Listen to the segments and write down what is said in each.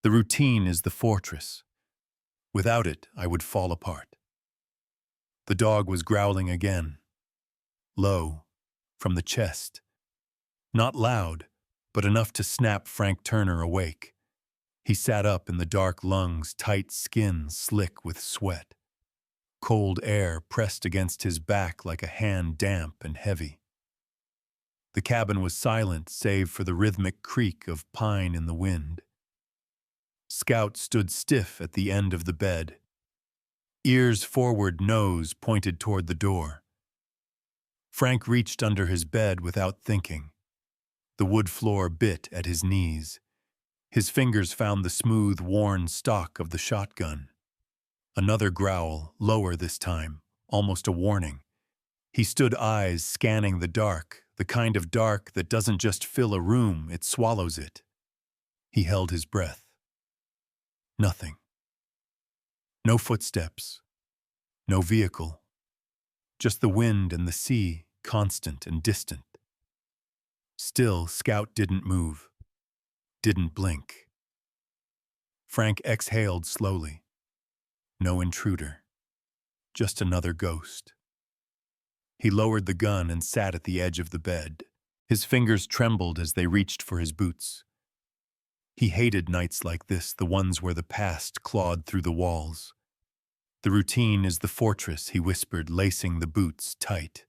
The routine is the fortress. Without it, I would fall apart. The dog was growling again, low, from the chest. Not loud, but enough to snap Frank Turner awake. He sat up in the dark lungs, tight skin slick with sweat. Cold air pressed against his back like a hand damp and heavy. The cabin was silent save for the rhythmic creak of pine in the wind. Scout stood stiff at the end of the bed. Ears forward, nose pointed toward the door. Frank reached under his bed without thinking. The wood floor bit at his knees. His fingers found the smooth, worn stock of the shotgun. Another growl, lower this time, almost a warning. He stood eyes scanning the dark, the kind of dark that doesn't just fill a room, it swallows it. He held his breath. Nothing. No footsteps. No vehicle. Just the wind and the sea, constant and distant. Still, Scout didn't move. Didn't blink. Frank exhaled slowly. No intruder. Just another ghost. He lowered the gun and sat at the edge of the bed. His fingers trembled as they reached for his boots. He hated nights like this, the ones where the past clawed through the walls. The routine is the fortress, he whispered, lacing the boots tight.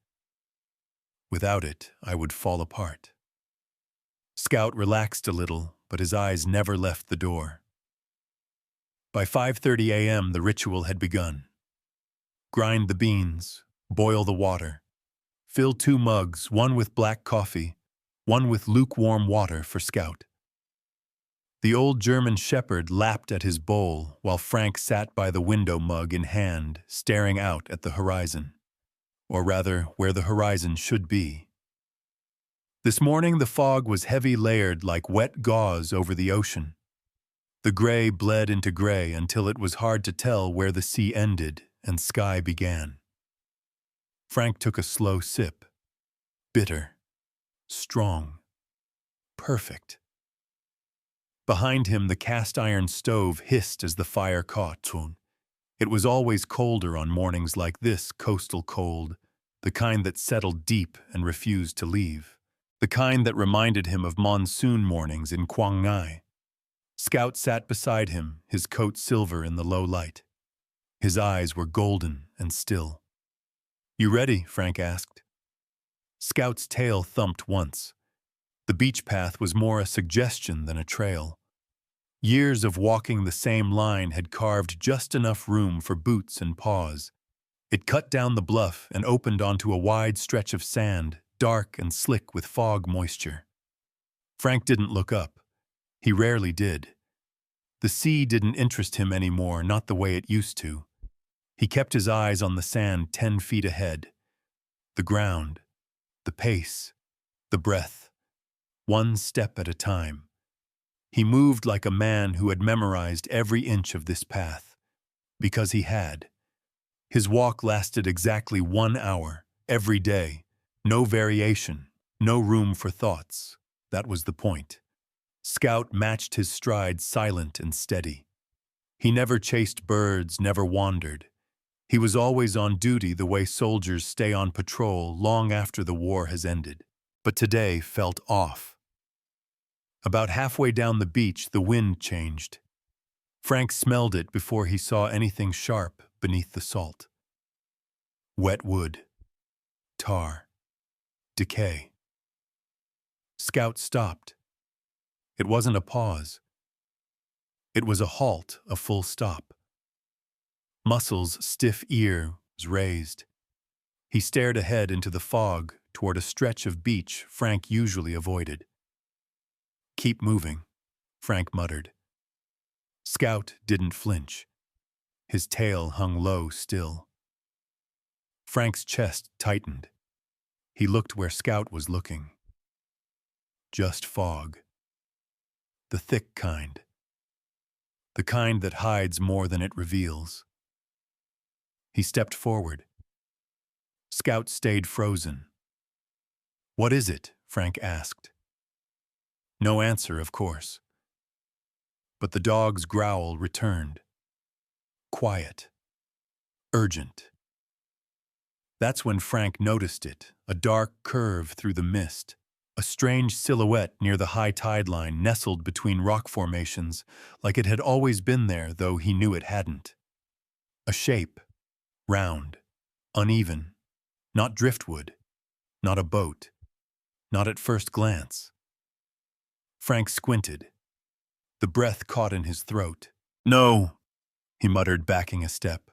Without it, I would fall apart. Scout relaxed a little, but his eyes never left the door. By 5:30 a.m., the ritual had begun. Grind the beans, boil the water. Fill 2 mugs, one with black coffee, one with lukewarm water for Scout. The old German shepherd lapped at his bowl while Frank sat by the window, mug in hand, staring out at the horizon. Or rather, where the horizon should be. This morning the fog was heavy, layered like wet gauze over the ocean. The gray bled into gray until it was hard to tell where the sea ended and sky began. Frank took a slow sip. Bitter. Strong. Perfect. Behind him, the cast-iron stove hissed as the fire caught. It was always colder on mornings like this, coastal cold, the kind that settled deep and refused to leave, the kind that reminded him of monsoon mornings in Quang Ngai. Scout sat beside him, his coat silver in the low light. His eyes were golden and still. "You ready?" Frank asked. Scout's tail thumped once. The beach path was more a suggestion than a trail. Years of walking the same line had carved just enough room for boots and paws. It cut down the bluff and opened onto a wide stretch of sand, dark and slick with fog moisture. Frank didn't look up. He rarely did. The sea didn't interest him anymore, not the way it used to. He kept his eyes on the sand 10 feet ahead. The ground, the pace, the breath. One step at a time. He moved like a man who had memorized every inch of this path. Because he had. His walk lasted exactly 1 hour, every day. No variation, no room for thoughts. That was the point. Scout matched his stride, silent and steady. He never chased birds, never wandered. He was always on duty the way soldiers stay on patrol long after the war has ended. But today felt off. About halfway down the beach, the wind changed. Frank smelled it before he saw anything sharp beneath the salt. Wet wood. Tar. Decay. Scout stopped. It wasn't a pause. It was a halt, a full stop. Muscles' stiff ear was raised. He stared ahead into the fog toward a stretch of beach Frank usually avoided. "Keep moving," Frank muttered. Scout didn't flinch. His tail hung low still. Frank's chest tightened. He looked where Scout was looking. Just fog. The thick kind. The kind that hides more than it reveals. He stepped forward. Scout stayed frozen. "What is it?" Frank asked. No answer, of course. But the dog's growl returned. Quiet. Urgent. That's when Frank noticed it, a dark curve through the mist. A strange silhouette near the high tide line nestled between rock formations, like it had always been there, though he knew it hadn't. A shape. Round. Uneven. Not driftwood. Not a boat. Not at first glance. Frank squinted. The breath caught in his throat. "No," he muttered, backing a step.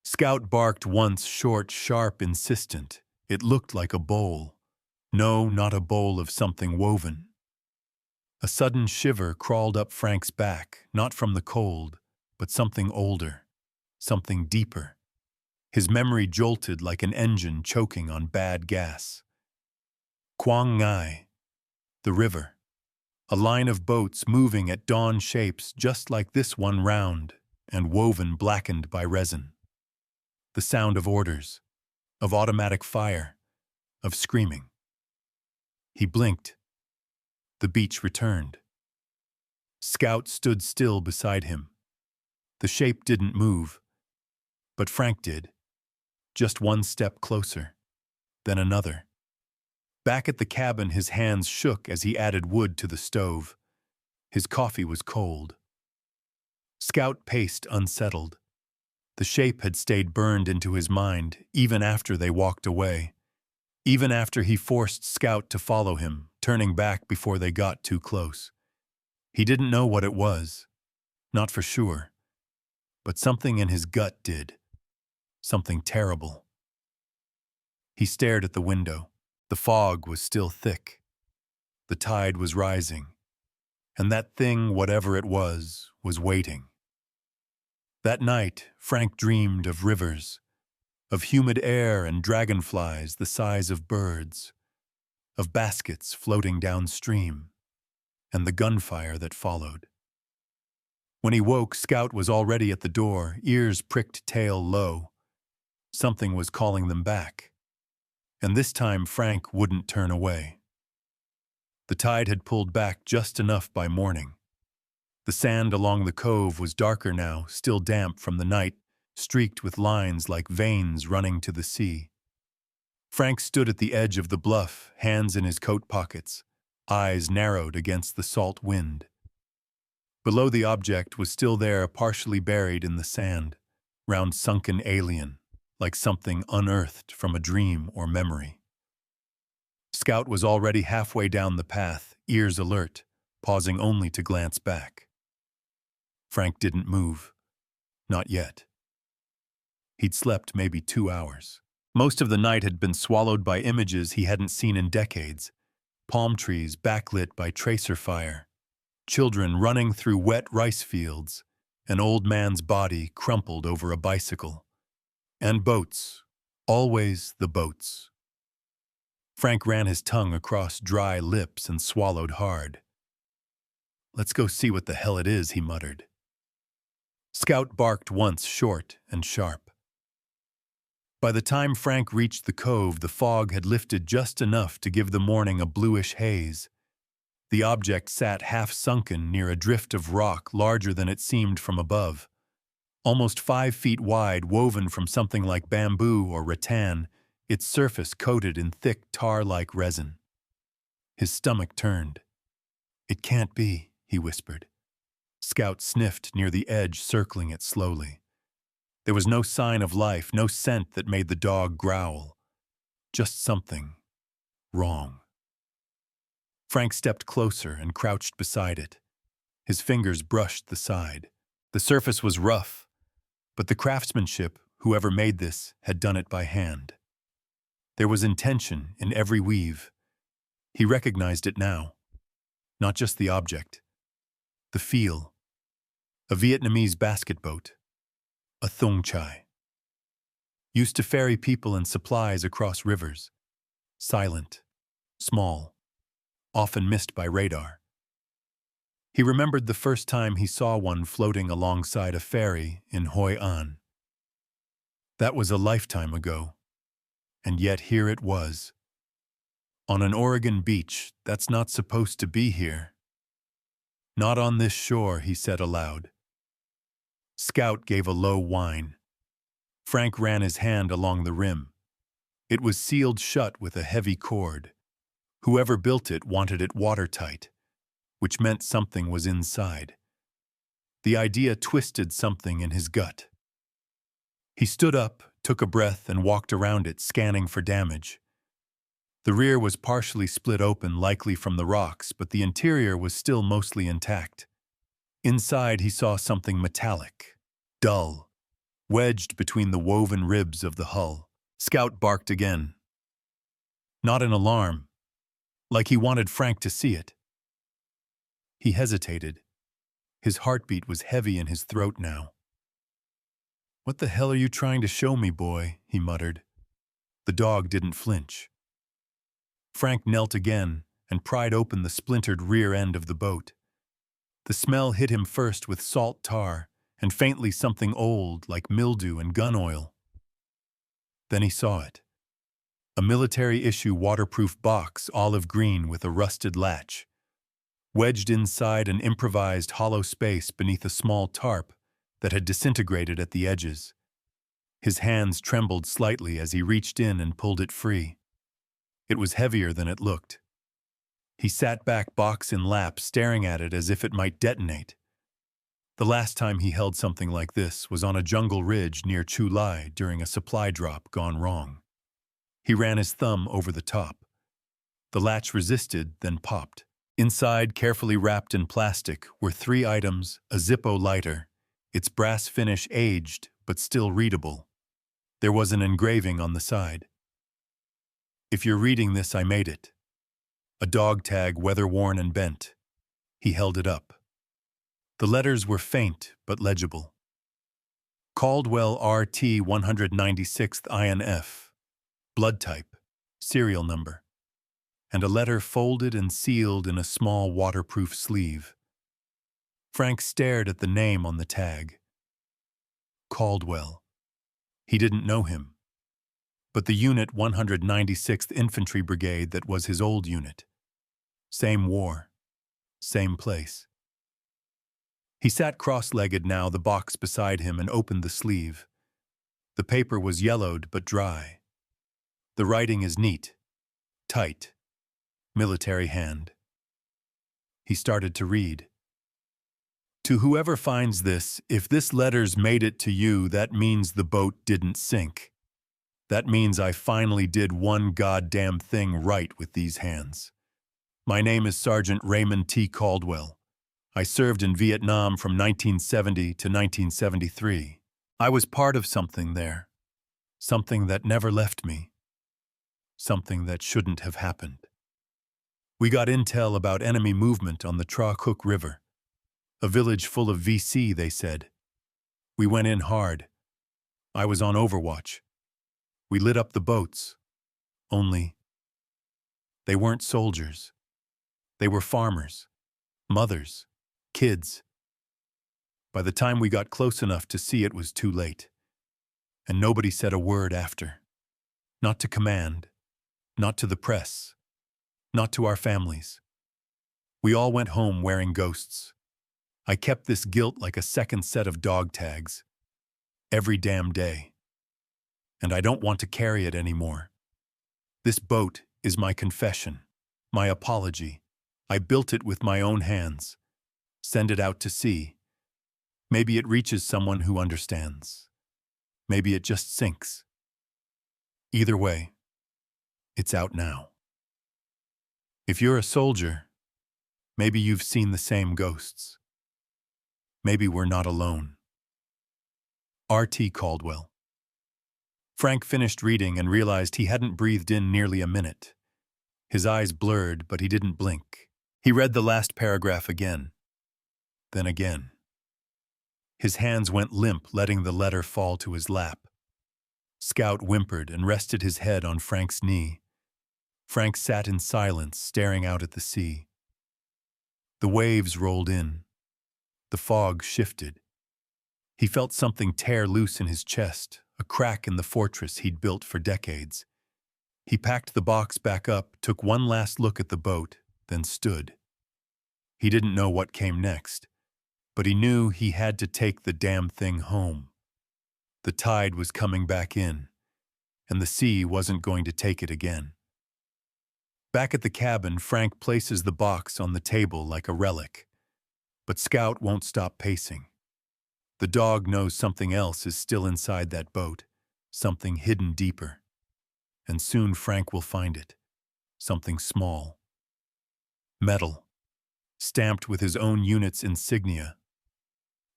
Scout barked once, short, sharp, insistent. It looked like a bowl. No, not a bowl of something woven. A sudden shiver crawled up Frank's back, not from the cold, but something older, something deeper. His memory jolted like an engine choking on bad gas. Quang Ngai, the river. A line of boats moving at dawn, shapes just like this one, round and woven, blackened by resin. The sound of orders, of automatic fire, of screaming. He blinked. The beach returned. Scout stood still beside him. The shape didn't move, but Frank did. Just one step closer, then another. Back at the cabin, his hands shook as he added wood to the stove. His coffee was cold. Scout paced, unsettled. The shape had stayed burned into his mind, even after they walked away. Even after he forced Scout to follow him, turning back before they got too close. He didn't know what it was, not for sure. But something in his gut did. Something terrible. He stared at the window. The fog was still thick. The tide was rising. And that thing, whatever it was waiting. That night, Frank dreamed of rivers, of humid air and dragonflies the size of birds, of baskets floating downstream, and the gunfire that followed. When he woke, Scout was already at the door, ears pricked, tail low. Something was calling them back. And this time Frank wouldn't turn away. The tide had pulled back just enough by morning. The sand along the cove was darker now, still damp from the night, streaked with lines like veins running to the sea. Frank stood at the edge of the bluff, hands in his coat pockets, eyes narrowed against the salt wind. Below the object was still there, partially buried in the sand, round sunken alien, like something unearthed from a dream or memory. Scout was already halfway down the path, ears alert, pausing only to glance back. Frank didn't move. Not yet. He'd slept maybe 2 hours. Most of the night had been swallowed by images he hadn't seen in decades. Palm trees backlit by tracer fire, children running through wet rice fields, an old man's body crumpled over a bicycle. And boats. Always the boats. Frank ran his tongue across dry lips and swallowed hard. "Let's go see what the hell it is," he muttered. Scout barked once, short and sharp. By the time Frank reached the cove, the fog had lifted just enough to give the morning a bluish haze. The object sat half-sunken near a drift of rock larger than it seemed from above. Almost 5 feet wide, woven from something like bamboo or rattan, its surface coated in thick tar-like resin. His stomach turned. "It can't be," he whispered. Scout sniffed near the edge, circling it slowly. There was no sign of life, no scent that made the dog growl. Just something wrong. Frank stepped closer and crouched beside it. His fingers brushed the side. The surface was rough, but the craftsmanship, whoever made this, had done it by hand. There was intention in every weave. He recognized it now. Not just the object. The feel. A Vietnamese basket boat. A thung chai. Used to ferry people and supplies across rivers. Silent. Small. Often missed by radar. He remembered the first time he saw one floating alongside a ferry in Hoi An. That was a lifetime ago. And yet here it was. On an Oregon beach that's not supposed to be here. Not on this shore, he said aloud. Scout gave a low whine. Frank ran his hand along the rim. It was sealed shut with a heavy cord. Whoever built it wanted it watertight, which meant something was inside. The idea twisted something in his gut. He stood up, took a breath, and walked around it, scanning for damage. The rear was partially split open, likely from the rocks, but the interior was still mostly intact. Inside, he saw something metallic, dull, wedged between the woven ribs of the hull. Scout barked again. Not in alarm, like he wanted Frank to see it. He hesitated. His heartbeat was heavy in his throat now. "What the hell are you trying to show me, boy?" he muttered. The dog didn't flinch. Frank knelt again and pried open the splintered rear end of the boat. The smell hit him first with salt tar and faintly something old like mildew and gun oil. Then he saw it. A military-issue waterproof box, olive green with a rusted latch. Wedged inside an improvised hollow space beneath a small tarp that had disintegrated at the edges. His hands trembled slightly as he reached in and pulled it free. It was heavier than it looked. He sat back, box in lap, staring at it as if it might detonate. The last time he held something like this was on a jungle ridge near Chu Lai during a supply drop gone wrong. He ran his thumb over the top. The latch resisted, then popped. Inside, carefully wrapped in plastic, were 3 items: a Zippo lighter, its brass finish aged but still readable. There was an engraving on the side. "If you're reading this, I made it." A dog tag, weather-worn and bent. He held it up. The letters were faint but legible. Caldwell RT 196th INF. Blood type. Serial number. And a letter folded and sealed in a small waterproof sleeve. Frank stared at the name on the tag. Caldwell. He didn't know him. But the unit 196th Infantry Brigade that was his old unit. Same war. Same place. He sat cross-legged now, the box beside him, and opened the sleeve. The paper was yellowed but dry. The writing is neat, tight, military hand. He started to read. "To whoever finds this, if this letter's made it to you, that means the boat didn't sink. That means I finally did one goddamn thing right with these hands. My name is Sergeant Raymond T. Caldwell. I served in Vietnam from 1970 to 1973. I was part of something there. Something that never left me. Something that shouldn't have happened. We got intel about enemy movement on the Tra Cook River. A village full of VC, they said. We went in hard. I was on overwatch. We lit up the boats. Only, they weren't soldiers. They were farmers, mothers, kids. By the time we got close enough to see, it was too late. And nobody said a word after. Not to command, not to the press, not to our families. We all went home wearing ghosts. I kept this guilt like a second set of dog tags. Every damn day. And I don't want to carry it anymore. This boat is my confession, my apology. I built it with my own hands. Send it out to sea. Maybe it reaches someone who understands. Maybe it just sinks. Either way, it's out now. If you're a soldier, maybe you've seen the same ghosts. Maybe we're not alone. R.T. Caldwell. Frank finished reading and realized he hadn't breathed in nearly a minute. His eyes blurred, but he didn't blink. He read the last paragraph again. Then again. His hands went limp, letting the letter fall to his lap. Scout whimpered and rested his head on Frank's knee. Frank sat in silence, staring out at the sea. The waves rolled in. The fog shifted. He felt something tear loose in his chest, a crack in the fortress he'd built for decades. He packed the box back up, took one last look at the boat, then stood. He didn't know what came next, but he knew he had to take the damn thing home. The tide was coming back in, and the sea wasn't going to take it again. Back at the cabin, Frank places the box on the table like a relic, but Scout won't stop pacing. The dog knows something else is still inside that boat, something hidden deeper. And soon Frank will find it, something small. Metal, stamped with his own unit's insignia.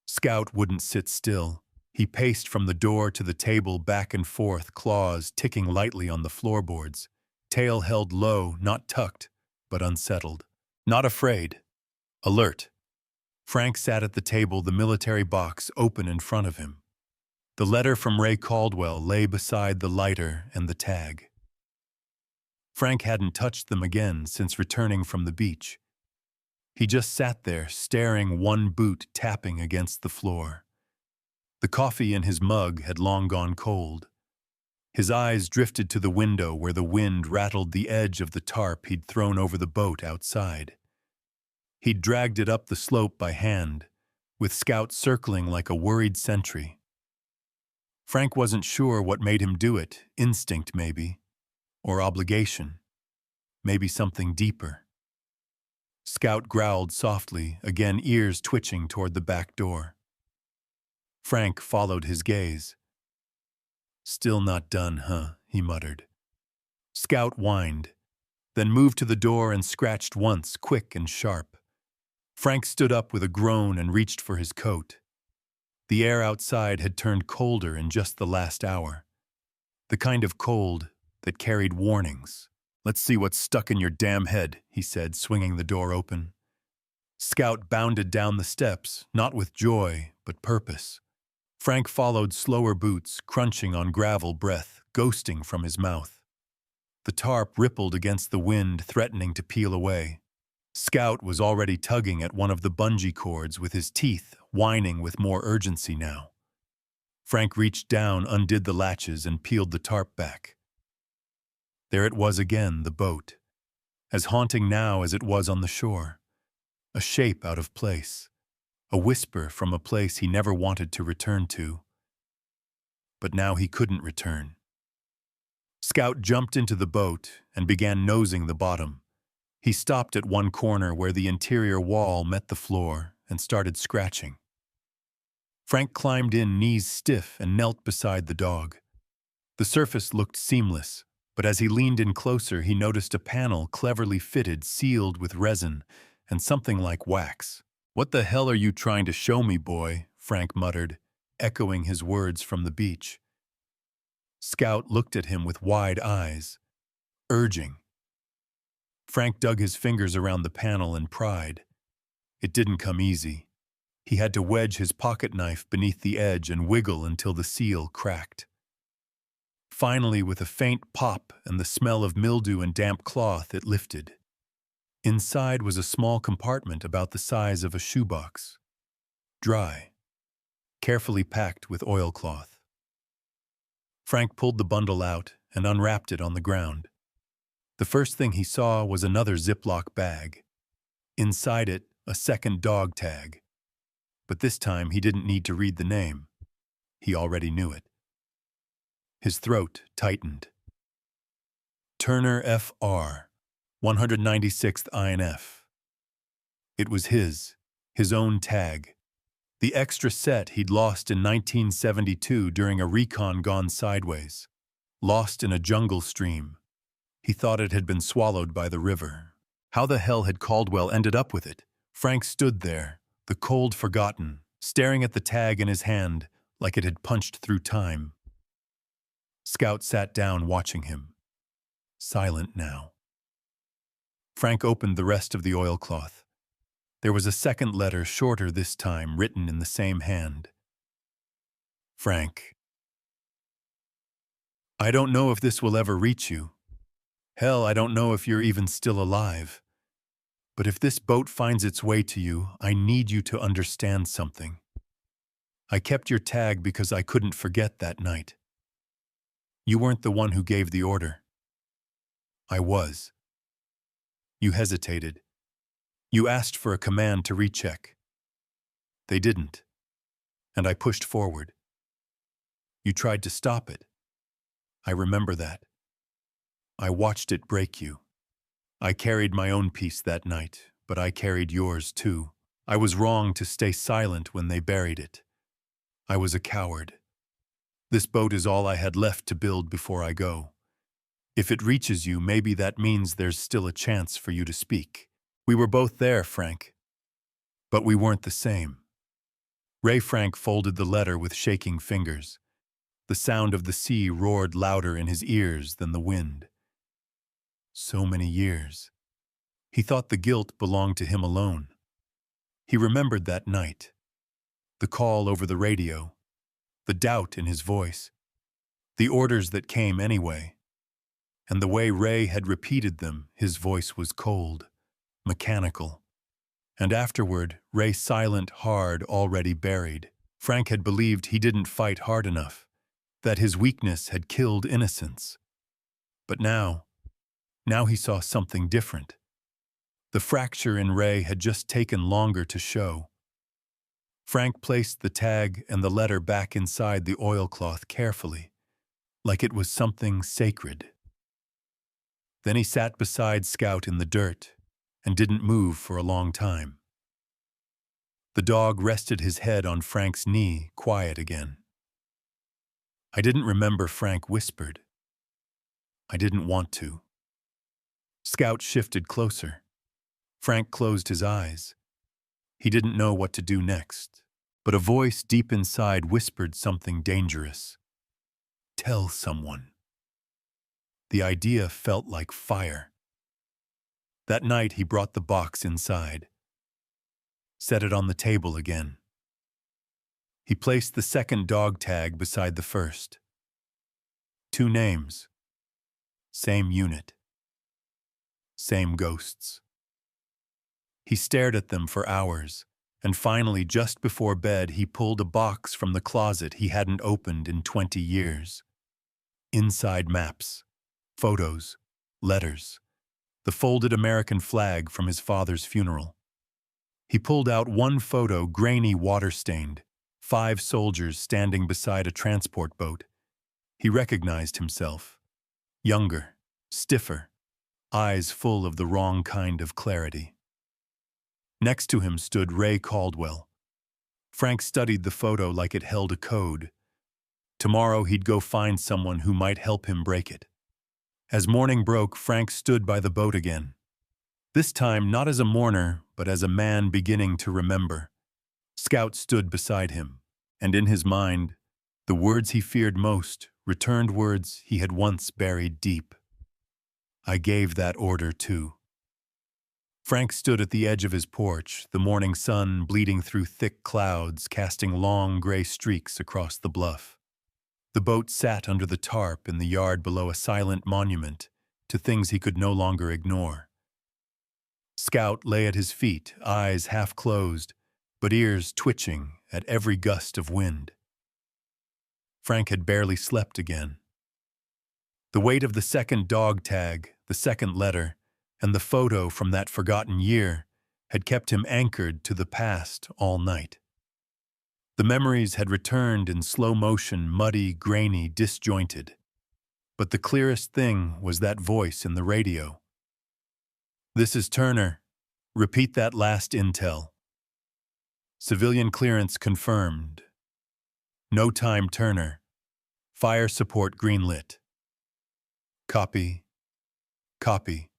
Scout wouldn't sit still. He paced from the door to the table back and forth, claws ticking lightly on the floorboards, tail held low, not tucked, but unsettled. Not afraid. Alert. Frank sat at the table, the military box open in front of him. The letter from Ray Caldwell lay beside the lighter and the tag. Frank hadn't touched them again since returning from the beach. He just sat there, staring, one boot tapping against the floor. The coffee in his mug had long gone cold. His eyes drifted to the window where the wind rattled the edge of the tarp he'd thrown over the boat outside. He'd dragged it up the slope by hand, with Scout circling like a worried sentry. Frank wasn't sure what made him do it, instinct maybe, or obligation, maybe something deeper. Scout growled softly, again ears twitching toward the back door. Frank followed his gaze. "Still not done, huh?" he muttered. Scout whined, then moved to the door and scratched once, quick and sharp. Frank stood up with a groan and reached for his coat. The air outside had turned colder in just the last hour. The kind of cold that carried warnings. "Let's see what's stuck in your damn head," he said, swinging the door open. Scout bounded down the steps, not with joy, but purpose. Frank followed slower boots, crunching on gravel, breath ghosting from his mouth. The tarp rippled against the wind, threatening to peel away. Scout was already tugging at one of the bungee cords with his teeth, whining with more urgency now. Frank reached down, undid the latches, and peeled the tarp back. There it was again, the boat, as haunting now as it was on the shore. A shape out of place, a whisper from a place he never wanted to return to. But now he couldn't return. Scout jumped into the boat and began nosing the bottom. He stopped at one corner where the interior wall met the floor and started scratching. Frank climbed in, knees stiff, and knelt beside the dog. The surface looked seamless, but as he leaned in closer, he noticed a panel cleverly fitted, sealed with resin and something like wax. "What the hell are you trying to show me, boy?" Frank muttered, echoing his words from the beach. Scout looked at him with wide eyes, urging. Frank dug his fingers around the panel and pried. It didn't come easy. He had to wedge his pocket knife beneath the edge and wiggle until the seal cracked. Finally, with a faint pop and the smell of mildew and damp cloth, it lifted. Inside was a small compartment about the size of a shoebox. Dry, carefully packed with oilcloth. Frank pulled the bundle out and unwrapped it on the ground. The first thing he saw was another Ziploc bag. Inside it, a second dog tag. But this time he didn't need to read the name. He already knew it. His throat tightened. Turner Fr. 196th INF. It was his own tag. The extra set he'd lost in 1972 during a recon gone sideways. Lost in a jungle stream. He thought it had been swallowed by the river. How the hell had Caldwell ended up with it? Frank stood there, the cold forgotten, staring at the tag in his hand like it had punched through time. Scout sat down watching him. Silent now. Frank opened the rest of the oilcloth. There was a second letter, shorter this time, written in the same hand. Frank. I don't know if this will ever reach you. Hell, I don't know if you're even still alive. But if this boat finds its way to you, I need you to understand something. I kept your tag because I couldn't forget that night. You weren't the one who gave the order. I was. You hesitated. You asked for a command to recheck. They didn't, and I pushed forward. You tried to stop it. I remember that. I watched it break you. I carried my own peace that night, but I carried yours too. I was wrong to stay silent when they buried it. I was a coward. This boat is all I had left to build before I go. If it reaches you, maybe that means there's still a chance for you to speak. We were both there, Frank. But we weren't the same. Ray Frank folded the letter with shaking fingers. The sound of the sea roared louder in his ears than the wind. So many years. He thought the guilt belonged to him alone. He remembered that night. The call over the radio. The doubt in his voice. The orders that came anyway. And the way Ray had repeated them, his voice was cold, mechanical. And afterward, Ray silent, hard, already buried. Frank had believed he didn't fight hard enough, that his weakness had killed innocence. But now he saw something different. The fracture in Ray had just taken longer to show. Frank placed the tag and the letter back inside the oilcloth carefully, like it was something sacred. Then he sat beside Scout in the dirt and didn't move for a long time. The dog rested his head on Frank's knee, quiet again. I didn't remember, Frank whispered. I didn't want to. Scout shifted closer. Frank closed his eyes. He didn't know what to do next, but a voice deep inside whispered something dangerous. Tell someone. The idea felt like fire. That night he brought the box inside, set it on the table again. He placed the second dog tag beside the first. 2 names. Same unit. Same ghosts. He stared at them for hours, and finally, just before bed, he pulled a box from the closet he hadn't opened in 20 years. Inside maps, photos, letters, the folded American flag from his father's funeral. He pulled out one photo, grainy, water-stained, 5 soldiers standing beside a transport boat. He recognized himself. Younger, stiffer, eyes full of the wrong kind of clarity. Next to him stood Ray Caldwell. Frank studied the photo like it held a code. Tomorrow he'd go find someone who might help him break it. As morning broke, Frank stood by the boat again. This time not as a mourner, but as a man beginning to remember. Scout stood beside him, and in his mind, the words he feared most returned words he had once buried deep. I gave that order too. Frank stood at the edge of his porch, the morning sun bleeding through thick clouds, casting long gray streaks across the bluff. The boat sat under the tarp in the yard below, a silent monument to things he could no longer ignore. Scout lay at his feet, eyes half closed, but ears twitching at every gust of wind. Frank had barely slept again. The weight of the second dog tag, the second letter, and the photo from that forgotten year had kept him anchored to the past all night. The memories had returned in slow motion, muddy, grainy, disjointed. But the clearest thing was that voice in the radio. This is Turner. Repeat that last intel. Civilian clearance confirmed. No time, Turner. Fire support greenlit. Copy. Copy.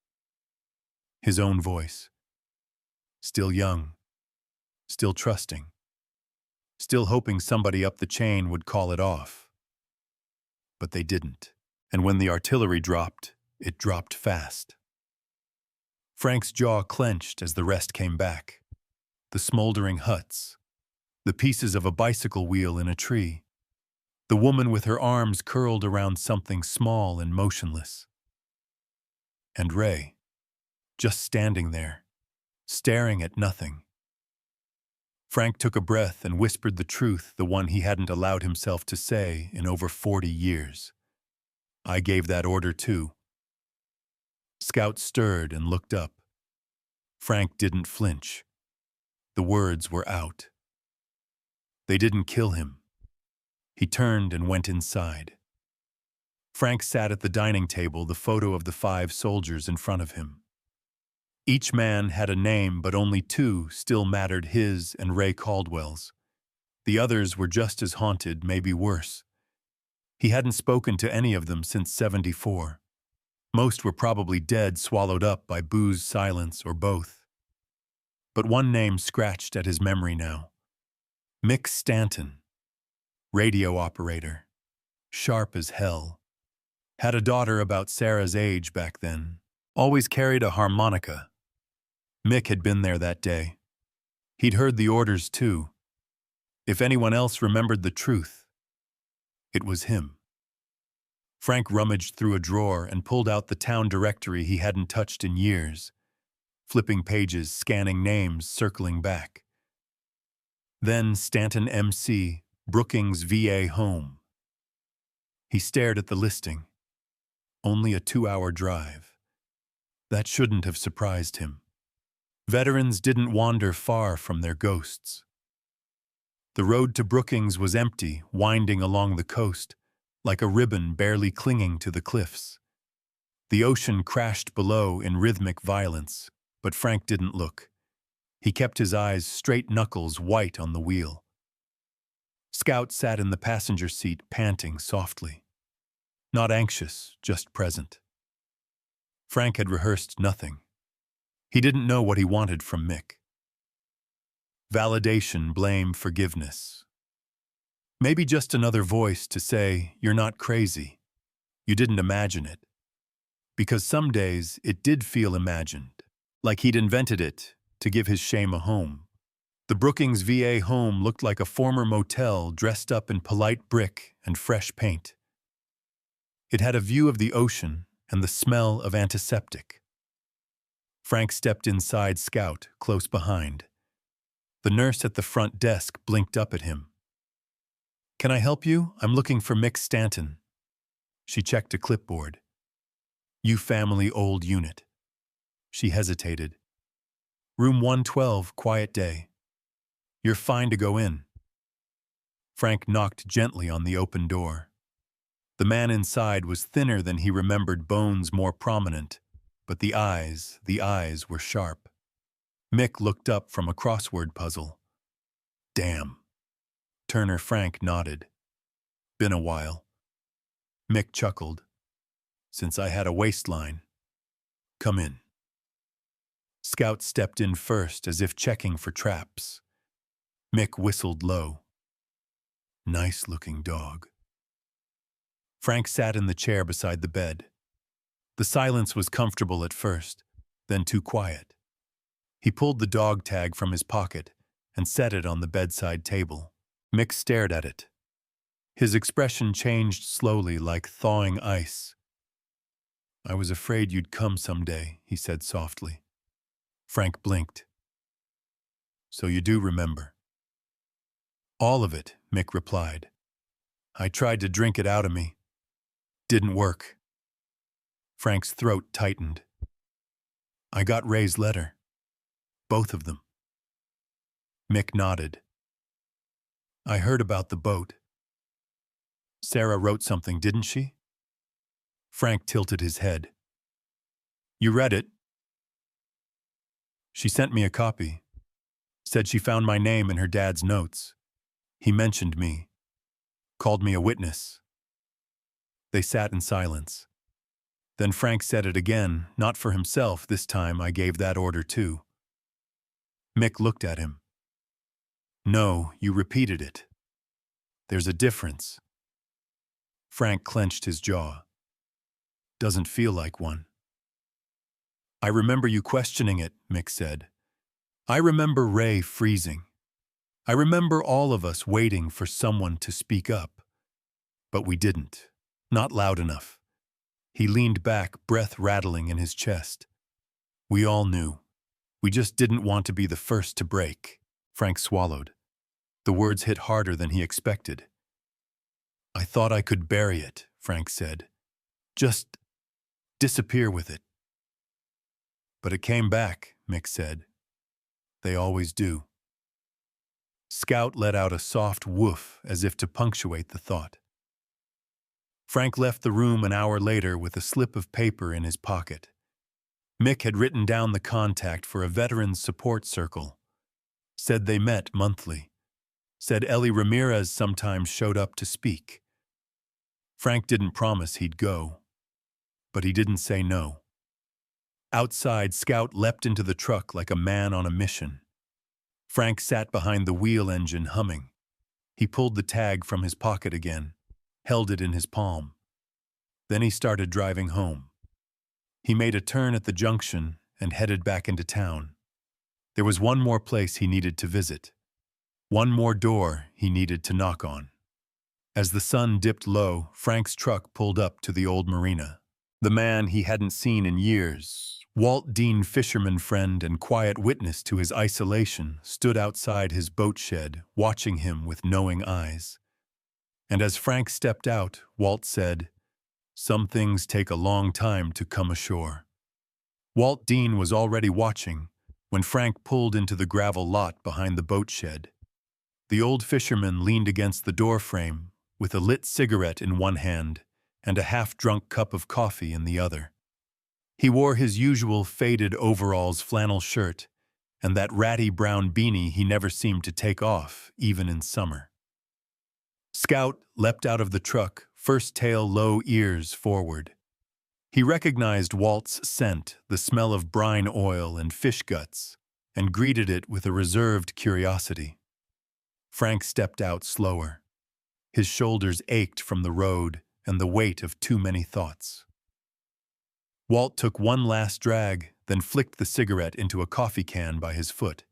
His own voice. Still young. Still trusting. Still hoping somebody up the chain would call it off. But they didn't. And when the artillery dropped, it dropped fast. Frank's jaw clenched as the rest came back. The smoldering huts. The pieces of a bicycle wheel in a tree. The woman with her arms curled around something small and motionless. And Ray, just standing there, staring at nothing. Frank took a breath and whispered the truth, the one he hadn't allowed himself to say in over 40 years. I gave that order too. Scout stirred and looked up. Frank didn't flinch. The words were out. They didn't kill him. He turned and went inside. Frank sat at the dining table, the photo of the 5 soldiers in front of him. Each man had a name, but only 2 still mattered, his and Ray Caldwell's. The others were just as haunted, maybe worse. He hadn't spoken to any of them since '74. Most were probably dead, swallowed up by booze, silence, or both. But one name scratched at his memory now. Mick Stanton. Radio operator. Sharp as hell. Had a daughter about Sarah's age back then. Always carried a harmonica. Mick had been there that day. He'd heard the orders too. If anyone else remembered the truth, it was him. Frank rummaged through a drawer and pulled out the town directory he hadn't touched in years, flipping pages, scanning names, circling back. Then Stanton MC, Brookings VA home. He stared at the listing. Only a 2-hour drive. That shouldn't have surprised him. Veterans didn't wander far from their ghosts. The road to Brookings was empty, winding along the coast, like a ribbon barely clinging to the cliffs. The ocean crashed below in rhythmic violence, but Frank didn't look. He kept his eyes straight, knuckles white on the wheel. Scout sat in the passenger seat, panting softly. Not anxious, just present. Frank had rehearsed nothing. He didn't know what he wanted from Mick. Validation, blame, forgiveness. Maybe just another voice to say, you're not crazy. You didn't imagine it. Because some days it did feel imagined, like he'd invented it to give his shame a home. The Brookings VA home looked like a former motel dressed up in polite brick and fresh paint. It had a view of the ocean and the smell of antiseptic. Frank stepped inside Scout, close behind. The nurse at the front desk blinked up at him. "Can I help you? I'm looking for Mick Stanton." She checked a clipboard. "You family old unit." She hesitated. "Room 112, quiet day. You're fine to go in." Frank knocked gently on the open door. The man inside was thinner than he remembered, bones more prominent, but the eyes were sharp. Mick looked up from a crossword puzzle. "Damn." Turner Frank nodded. "Been a while." Mick chuckled. "Since I had a waistline. Come in." Scout stepped in first, as if checking for traps. Mick whistled low. "Nice-looking dog." Frank sat in the chair beside the bed. The silence was comfortable at first, then too quiet. He pulled the dog tag from his pocket and set it on the bedside table. Mick stared at it. His expression changed slowly, like thawing ice. "I was afraid you'd come someday," he said softly. Frank blinked. "So you do remember?" "All of it," Mick replied. "I tried to drink it out of me. Didn't work." Frank's throat tightened. "I got Ray's letter. Both of them." Mick nodded. "I heard about the boat. Sarah wrote something, didn't she?" Frank tilted his head. "You read it?" "She sent me a copy. Said she found my name in her dad's notes. He mentioned me. Called me a witness." They sat in silence. Then Frank said it again, not for himself this time. "I gave that order too." Mick looked at him. "No, you repeated it. There's a difference." Frank clenched his jaw. "Doesn't feel like one." "I remember you questioning it," Mick said. "I remember Ray freezing. I remember all of us waiting for someone to speak up. But we didn't. Not loud enough." He leaned back, breath rattling in his chest. "We all knew. We just didn't want to be the first to break." Frank swallowed. The words hit harder than he expected. "I thought I could bury it," Frank said. "Just disappear with it." "But it came back," Mick said. They always do. Scout let out a soft woof as if to punctuate the thought. Frank left the room an hour later with a slip of paper in his pocket. Mick had written down the contact for a veterans support circle. Said they met monthly. Said Ellie Ramirez sometimes showed up to speak. Frank didn't promise he'd go, but he didn't say no. Outside, Scout leapt into the truck like a man on a mission. Frank sat behind the wheel engine humming. He pulled the tag from his pocket again, held it in his palm. Then he started driving home. He made a turn at the junction and headed back into town. There was one more place he needed to visit. One more door he needed to knock on. As the sun dipped low, Frank's truck pulled up to the old marina. The man he hadn't seen in years, Walt Dean, fisherman friend and quiet witness to his isolation, stood outside his boat shed, watching him with knowing eyes. And as Frank stepped out, Walt said, "Some things take a long time to come ashore." Walt Dean was already watching when Frank pulled into the gravel lot behind the boat shed. The old fisherman leaned against the doorframe with a lit cigarette in one hand and a half-drunk cup of coffee in the other. He wore his usual faded overalls flannel shirt and that ratty brown beanie he never seemed to take off, even in summer. Scout leapt out of the truck, first tail low, ears forward. He recognized Walt's scent, the smell of brine oil and fish guts, and greeted it with a reserved curiosity. Frank stepped out slower. His shoulders ached from the road and the weight of too many thoughts. Walt took one last drag, then flicked the cigarette into a coffee can by his foot.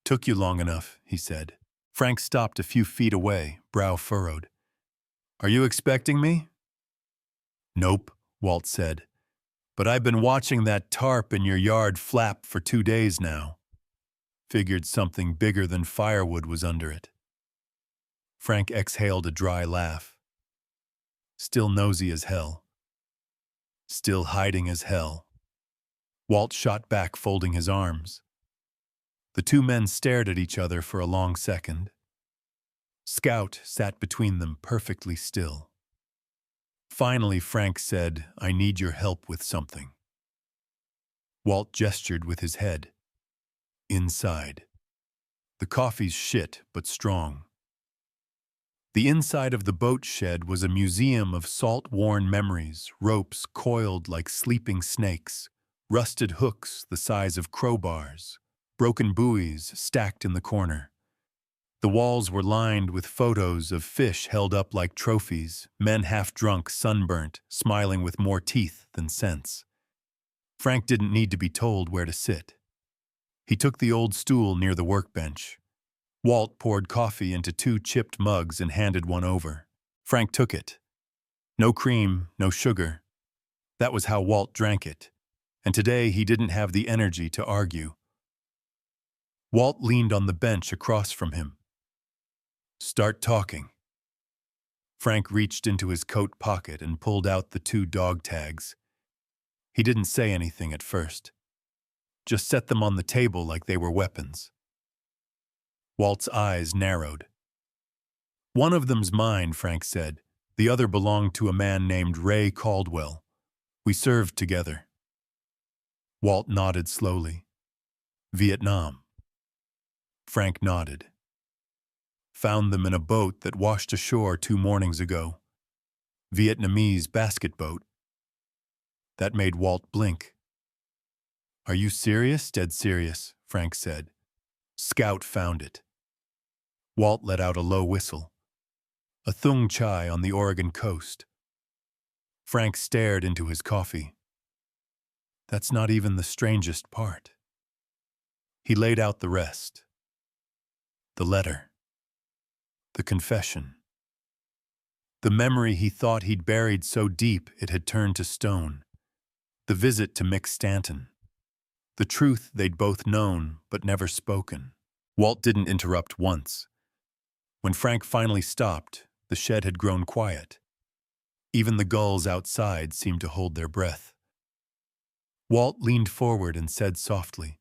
"Took you long enough," he said. Frank stopped a few feet away, brow furrowed. "Are you expecting me?" "Nope," Walt said. "But I've been watching that tarp in your yard flap for 2 days now. Figured something bigger than firewood was under it." Frank exhaled a dry laugh. Still nosy as hell. Still hiding as hell. Walt shot back, folding his arms. The two men stared at each other for a long second. Scout sat between them, perfectly still. Finally, Frank said, "I need your help with something." Walt gestured with his head. "Inside. The coffee's shit, but strong." The inside of the boat shed was a museum of salt-worn memories, ropes coiled like sleeping snakes, rusted hooks the size of crowbars, broken buoys stacked in the corner. The walls were lined with photos of fish held up like trophies, men half-drunk, sunburnt, smiling with more teeth than sense. Frank didn't need to be told where to sit. He took the old stool near the workbench. Walt poured coffee into 2 chipped mugs and handed one over. Frank took it. No cream, no sugar. That was how Walt drank it, and today he didn't have the energy to argue. Walt leaned on the bench across from him. "Start talking." Frank reached into his coat pocket and pulled out the 2 dog tags. He didn't say anything at first. Just set them on the table like they were weapons. Walt's eyes narrowed. "One of them's mine," Frank said. "The other belonged to a man named Ray Caldwell. We served together." Walt nodded slowly. "Vietnam." Frank nodded. "Found them in a boat that washed ashore 2 mornings ago. Vietnamese basket boat." That made Walt blink. "Are you serious?" "Dead serious," Frank said. "Scout found it." Walt let out a low whistle. "A thung chai on the Oregon coast." Frank stared into his coffee. "That's not even the strangest part." He laid out the rest. The letter. The confession. The memory he thought he'd buried so deep it had turned to stone. The visit to Mick Stanton. The truth they'd both known but never spoken. Walt didn't interrupt once. When Frank finally stopped, the shed had grown quiet. Even the gulls outside seemed to hold their breath. Walt leaned forward and said softly,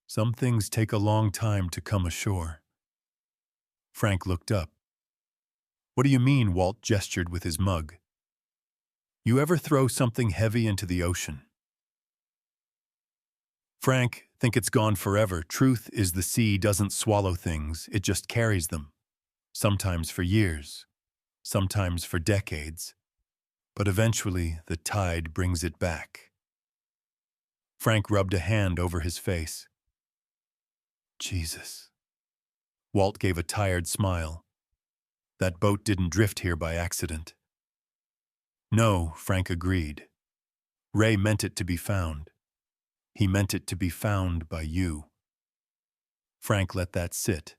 "Some things take a long time to come ashore." Frank looked up. "What do you mean?" Walt gestured with his mug. "You ever throw something heavy into the ocean?" "Frank, think it's gone forever. Truth is the sea doesn't swallow things, it just carries them. Sometimes for years, sometimes for decades. But eventually the tide brings it back." Frank rubbed a hand over his face. "Jesus." Walt gave a tired smile. "That boat didn't drift here by accident." "No," Frank agreed. "Ray meant it to be found. He meant it to be found by you." Frank let that sit.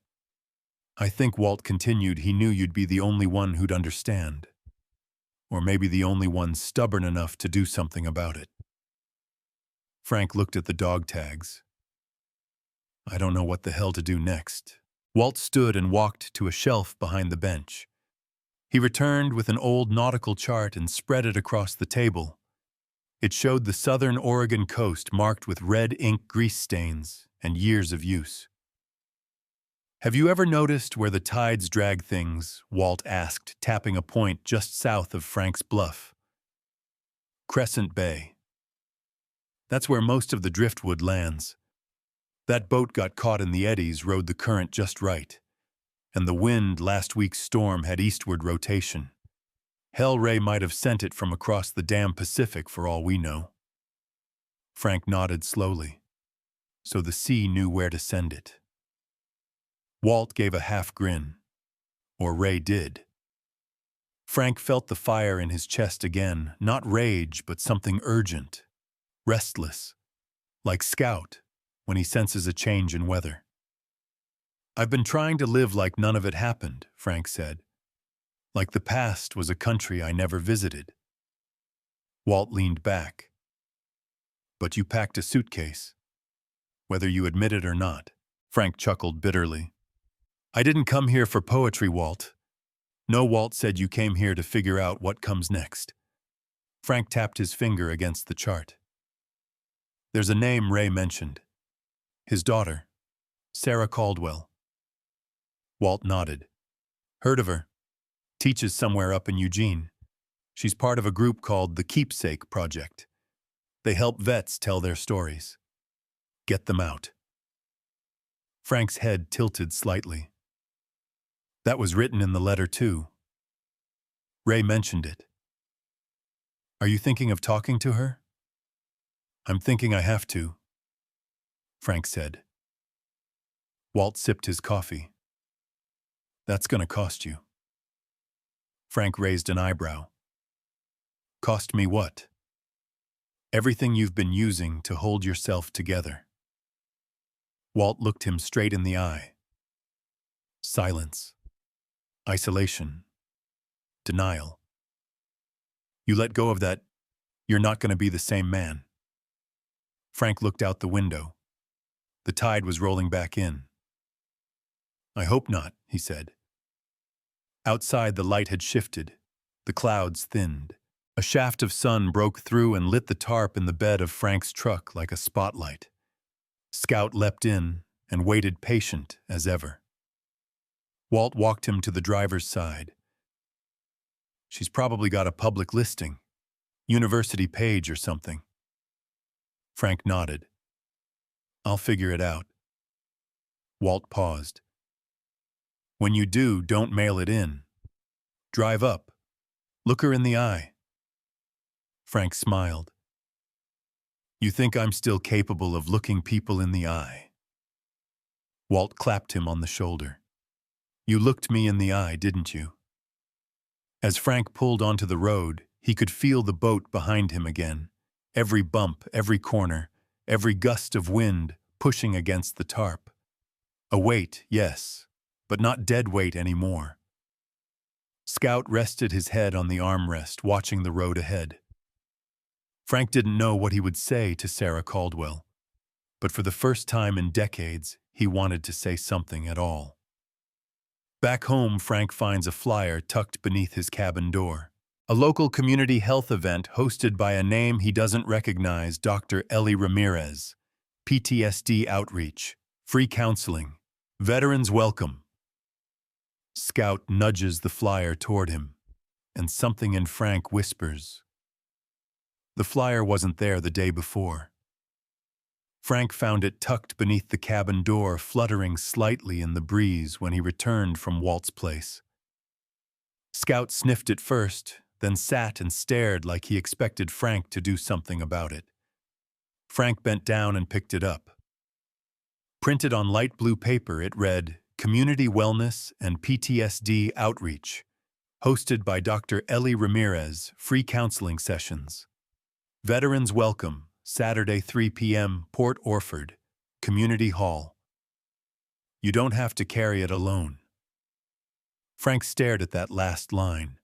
"I think," Walt continued, "he knew you'd be the only one who'd understand. Or maybe the only one stubborn enough to do something about it." Frank looked at the dog tags. "I don't know what the hell to do next." Walt stood and walked to a shelf behind the bench. He returned with an old nautical chart and spread it across the table. It showed the southern Oregon coast marked with red ink grease stains and years of use. "Have you ever noticed where the tides drag things?" Walt asked, tapping a point just south of Frank's bluff. "Crescent Bay. That's where most of the driftwood lands. That boat got caught in the eddies, rode the current just right. And the wind last week's storm had eastward rotation. Hell, Ray might have sent it from across the damn Pacific for all we know." Frank nodded slowly. "So the sea knew where to send it." Walt gave a half grin. Or Ray did. Frank felt the fire in his chest again, not rage, but something urgent, restless, like Scout when he senses a change in weather. "I've been trying to live like none of it happened," Frank said. "Like the past was a country I never visited." Walt leaned back. "But you packed a suitcase, whether you admit it or not." Frank chuckled bitterly. "I didn't come here for poetry, Walt. No, Walt said you came here to figure out what comes next." Frank tapped his finger against the chart. "There's a name Ray mentioned. His daughter, Sarah Caldwell." Walt nodded. "Heard of her. Teaches somewhere up in Eugene. She's part of a group called the Keepsake Project. They help vets tell their stories. Get them out." Frank's head tilted slightly. "That was written in the letter, too. Ray mentioned it. Are you thinking of talking to her?" "I'm thinking I have to," Frank said. Walt sipped his coffee. "That's gonna cost you." Frank raised an eyebrow. "Cost me what?" "Everything you've been using to hold yourself together." Walt looked him straight in the eye. Silence. Isolation. Denial. "You let go of that, you're not going to be the same man." Frank looked out the window. The tide was rolling back in. "I hope not," he said. Outside, the light had shifted. The clouds thinned. A shaft of sun broke through and lit the tarp in the bed of Frank's truck like a spotlight. Scout leapt in and waited patient as ever. Walt walked him to the driver's side. "She's probably got a public listing, university page or something." Frank nodded. "I'll figure it out." Walt paused. "When you do, don't mail it in. Drive up. Look her in the eye." Frank smiled. "You think I'm still capable of looking people in the eye?" Walt clapped him on the shoulder. "You looked me in the eye, didn't you?" As Frank pulled onto the road, he could feel the boat behind him again. Every bump, every corner, every gust of wind pushing against the tarp. A weight, yes, but not dead weight anymore. Scout rested his head on the armrest, watching the road ahead. Frank didn't know what he would say to Sarah Caldwell, but for the first time in decades, he wanted to say something at all. Back home, Frank finds a flyer tucked beneath his cabin door. A local community health event hosted by a name he doesn't recognize, Dr. Ellie Ramirez. PTSD outreach, free counseling, veterans welcome. Scout nudges the flyer toward him, and something in Frank whispers. The flyer wasn't there the day before. Frank found it tucked beneath the cabin door, fluttering slightly in the breeze when he returned from Walt's place. Scout sniffed it first, then sat and stared like he expected Frank to do something about it. Frank bent down and picked it up. Printed on light blue paper, it read, Community Wellness and PTSD Outreach, hosted by Dr. Ellie Ramirez, free counseling sessions. Veterans welcome, Saturday 3 p.m., Port Orford, Community Hall. You don't have to carry it alone. Frank stared at that last line.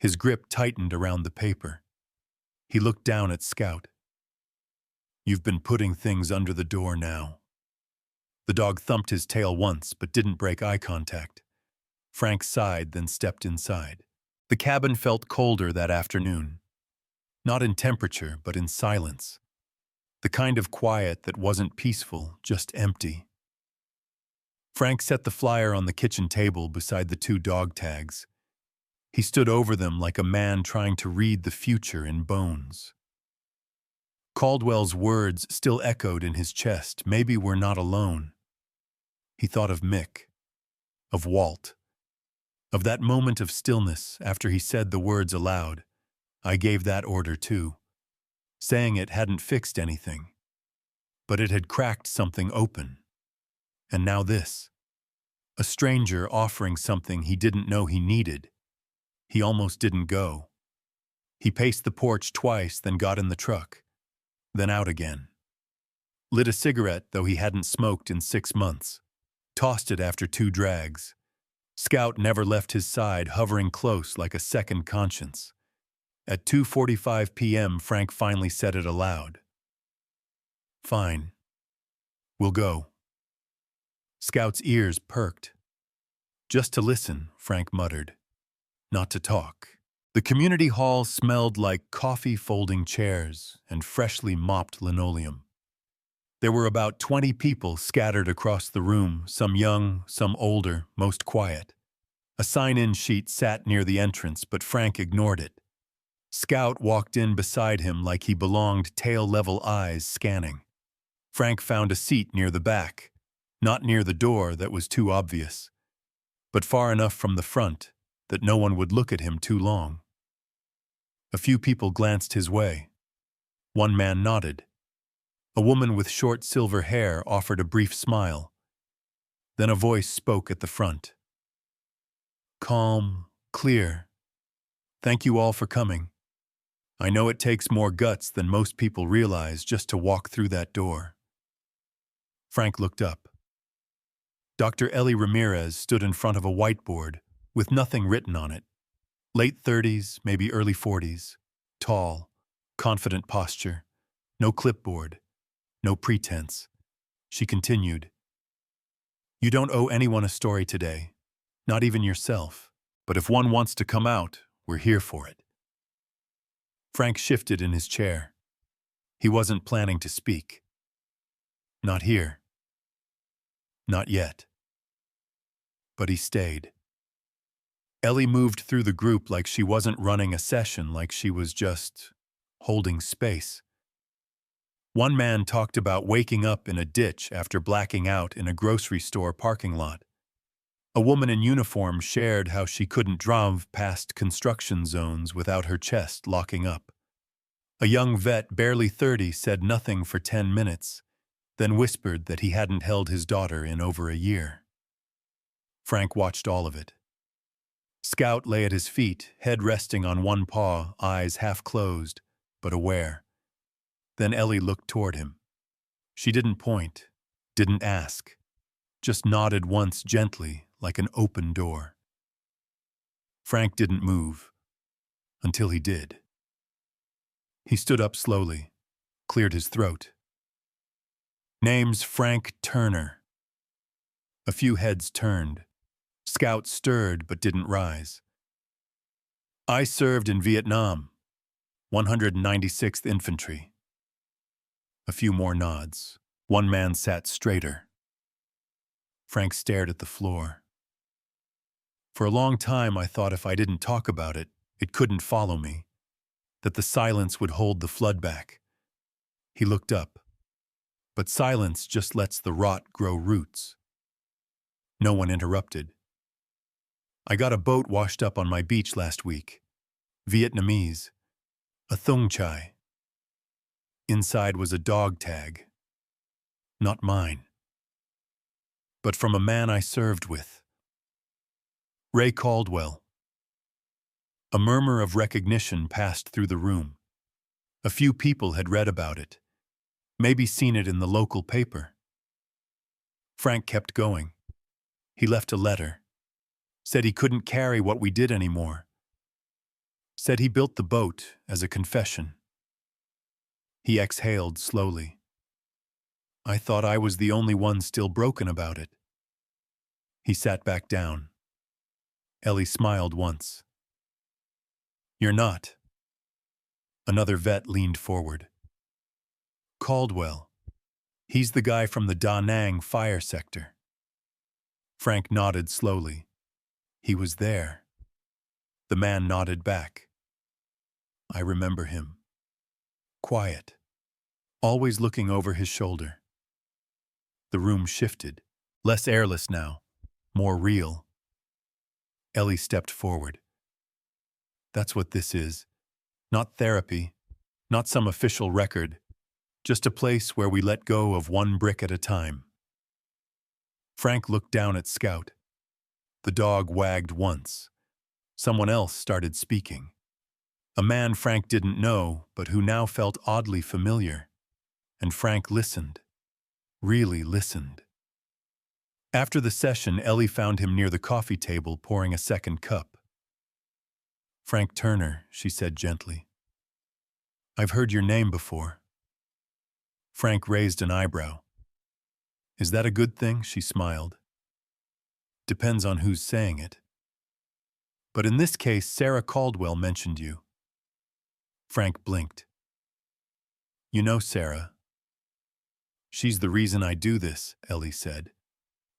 His grip tightened around the paper. He looked down at Scout. You've been putting things under the door now. The dog thumped his tail once, but didn't break eye contact. Frank sighed, then stepped inside. The cabin felt colder that afternoon. Not in temperature, but in silence. The kind of quiet that wasn't peaceful, just empty. Frank set the flyer on the kitchen table beside the 2 dog tags. He stood over them like a man trying to read the future in bones. Caldwell's words still echoed in his chest. Maybe we're not alone. He thought of Mick, of Walt, of that moment of stillness after he said the words aloud. I gave that order too. Saying it hadn't fixed anything, but it had cracked something open. And now this. A stranger offering something he didn't know he needed. He almost didn't go. He paced the porch twice, then got in the truck, then out again. Lit a cigarette, though he hadn't smoked in 6 months. Tossed it after 2 drags. Scout never left his side, hovering close like a second conscience. At 2:45 p.m., Frank finally said it aloud. Fine. We'll go. Scout's ears perked. Just to listen, Frank muttered. Not to talk. The community hall smelled like coffee folding chairs and freshly mopped linoleum. There were about 20 people scattered across the room, some young, some older, most quiet. A sign-in sheet sat near the entrance, but Frank ignored it. Scout walked in beside him like he belonged, tail-level eyes scanning. Frank found a seat near the back, not near the door that was too obvious, but far enough from the front that no one would look at him too long. A few people glanced his way. One man nodded. A woman with short silver hair offered a brief smile. Then a voice spoke at the front. Calm, clear. Thank you all for coming. I know it takes more guts than most people realize just to walk through that door. Frank looked up. Dr. Ellie Ramirez stood in front of a whiteboard with nothing written on it. Late 30s, maybe early 40s. Tall, confident posture. No clipboard. No pretense. She continued. You don't owe anyone a story today. Not even yourself. But if one wants to come out, we're here for it. Frank shifted in his chair. He wasn't planning to speak. Not here. Not yet. But he stayed. Ellie moved through the group like she wasn't running a session, like she was just holding space. One man talked about waking up in a ditch after blacking out in a grocery store parking lot. A woman in uniform shared how she couldn't drive past construction zones without her chest locking up. A young vet, barely 30, said nothing for 10 minutes, then whispered that he hadn't held his daughter in over a year. Frank watched all of it. Scout lay at his feet, head resting on one paw, eyes half closed, but aware. Then Ellie looked toward him. She didn't point, didn't ask, just nodded once gently, like an open door. Frank didn't move, until he did. He stood up slowly, cleared his throat. Name's Frank Turner. A few heads turned. Scout stirred but didn't rise. I served in Vietnam, 196th Infantry. A few more nods. One man sat straighter. Frank stared at the floor. For a long time I thought if I didn't talk about it, it couldn't follow me, that the silence would hold the flood back. He looked up. But silence just lets the rot grow roots. No one interrupted. I got a boat washed up on my beach last week. Vietnamese. A thung chai. Inside was a dog tag. Not mine. But from a man I served with. Ray Caldwell. A murmur of recognition passed through the room. A few people had read about it. Maybe seen it in the local paper. Frank kept going. He left a letter. Said he couldn't carry what we did anymore. Said he built the boat as a confession. He exhaled slowly. I thought I was the only one still broken about it. He sat back down. Ellie smiled once. You're not. Another vet leaned forward. Caldwell. He's the guy from the Da Nang fire sector. Frank nodded slowly. He was there. The man nodded back. I remember him. Quiet. Always looking over his shoulder. The room shifted. Less airless now. More real. Ellie stepped forward. That's what this is. Not therapy. Not some official record. Just a place where we let go of one brick at a time. Frank looked down at Scout. The dog wagged once. Someone else started speaking. A man Frank didn't know, but who now felt oddly familiar. And Frank listened. Really listened. After the session, Ellie found him near the coffee table pouring a second cup. Frank Turner, she said gently. I've heard your name before. Frank raised an eyebrow. Is that a good thing? She smiled. Depends on who's saying it. But in this case, Sarah Caldwell mentioned you. Frank blinked. You know Sarah. She's the reason I do this, Ellie said.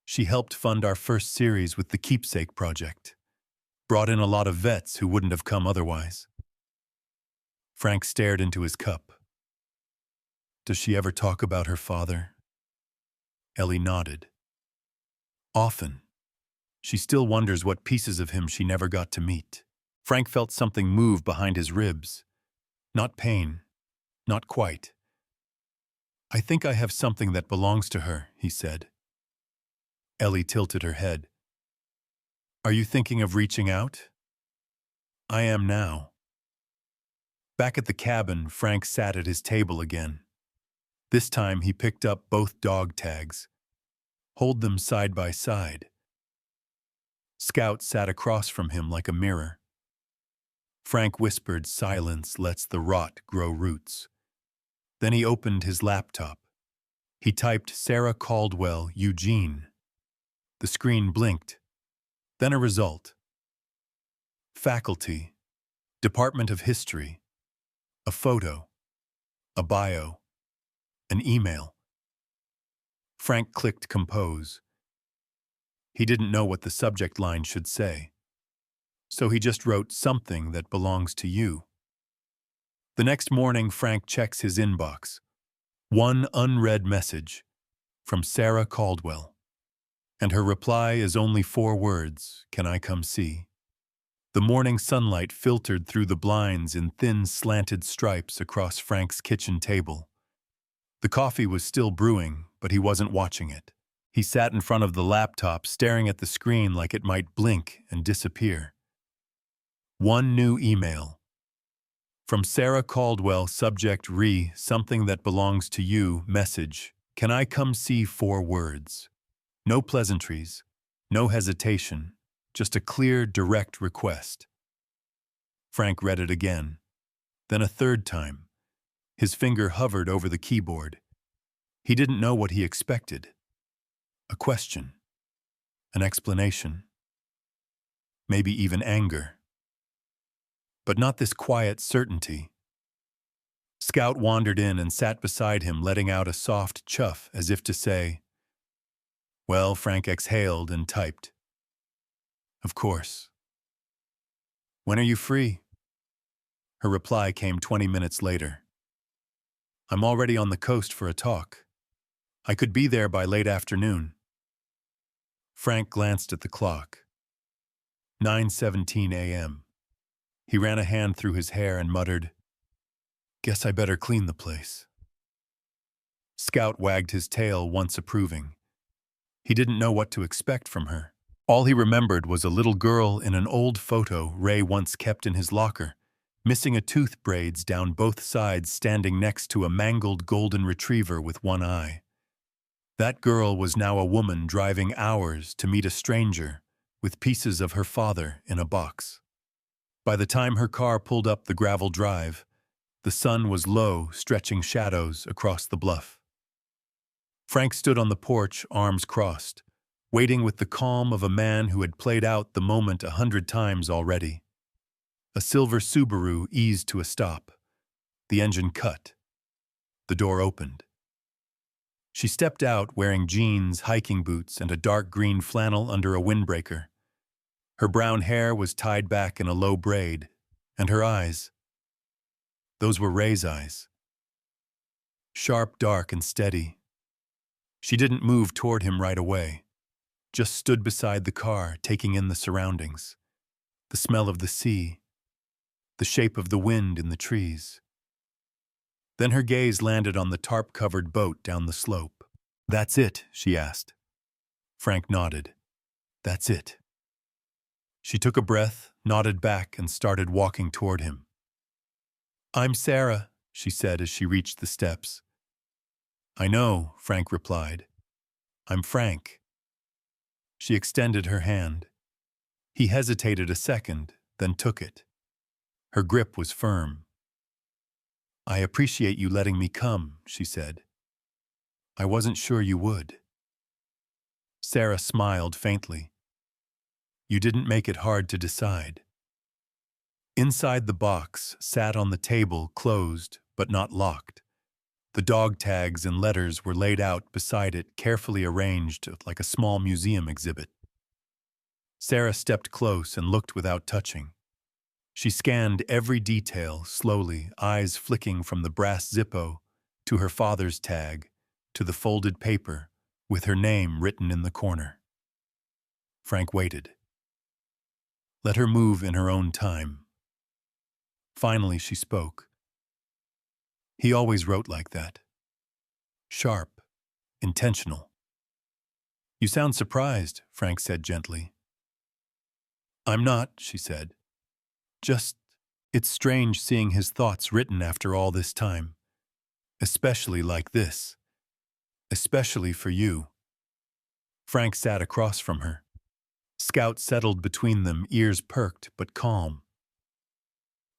She helped fund our first series with the Keepsake Project. Brought in a lot of vets who wouldn't have come otherwise. Frank stared into his cup. Does she ever talk about her father? Ellie nodded. Often. She still wonders what pieces of him she never got to meet. Frank felt something move behind his ribs. Not pain. Not quite. I think I have something that belongs to her, he said. Ellie tilted her head. Are you thinking of reaching out? I am now. Back at the cabin, Frank sat at his table again. This time he picked up both dog tags. Hold them side by side. Scout sat across from him like a mirror. Frank whispered, silence lets the rot grow roots. Then he opened his laptop. He typed Sarah Caldwell, Eugene. The screen blinked. Then a result. Faculty. Department of History. A photo. A bio. An email. Frank clicked compose. He didn't know what the subject line should say. So he just wrote something that belongs to you. The next morning, Frank checks his inbox. One unread message from Sarah Caldwell. And her reply is only 4 words, can I come see? The morning sunlight filtered through the blinds in thin slanted stripes across Frank's kitchen table. The coffee was still brewing, but he wasn't watching it. He sat in front of the laptop, staring at the screen like it might blink and disappear. One new email. From Sarah Caldwell, subject re, something that belongs to you, message. Can I come see? 4 words. No pleasantries, no hesitation, just a clear, direct request. Frank read it again, then a third time. His finger hovered over the keyboard. He didn't know what he expected. A question. An explanation. Maybe even anger. but not this quiet certainty. Scout wandered in and sat beside him, letting out a soft chuff as if to say, "Well," Frank exhaled and typed, "Of course. When are you free?" Her reply came 20 minutes later. "I'm already on the coast for a talk. I could be there by late afternoon." Frank glanced at the clock. 9:17 a.m. He ran a hand through his hair and muttered, "Guess I better clean the place." Scout wagged his tail, once approving. He didn't know what to expect from her. All he remembered was a little girl in an old photo Ray once kept in his locker, missing a tooth braids down both sides, standing next to a mangled golden retriever with one eye. That girl was now a woman driving hours to meet a stranger with pieces of her father in a box. By the time her car pulled up the gravel drive, the sun was low, stretching shadows across the bluff. Frank stood on the porch, arms crossed, waiting with the calm of a man who had played out the moment 100 times already. A silver Subaru eased to a stop. The engine cut. The door opened. She stepped out wearing jeans, hiking boots, and a dark green flannel under a windbreaker. Her brown hair was tied back in a low braid, and her eyes, those were Ray's eyes. Sharp, dark, and steady. She didn't move toward him right away, just stood beside the car, taking in the surroundings, the smell of the sea, the shape of the wind in the trees. Then her gaze landed on the tarp-covered boat down the slope. "That's it?" she asked. Frank nodded. "That's it." She took a breath, nodded back, and started walking toward him. "I'm Sarah," she said as she reached the steps. "I know," Frank replied. "I'm Frank." She extended her hand. He hesitated a second, then took it. Her grip was firm. "I appreciate you letting me come," she said. "I wasn't sure you would." Sarah smiled faintly. "You didn't make it hard to decide." Inside the box, sat on the table, closed but not locked. The dog tags and letters were laid out beside it, carefully arranged like a small museum exhibit. Sarah stepped close and looked without touching. She scanned every detail slowly, eyes flicking from the brass Zippo to her father's tag to the folded paper with her name written in the corner. Frank waited. Let her move in her own time. Finally, she spoke. He always wrote like that. Sharp, intentional. "You sound surprised," Frank said gently. "I'm not," she said. "Just, it's strange seeing his thoughts written after all this time. Especially like this. Especially for you." Frank sat across from her. Scout settled between them, ears perked but calm.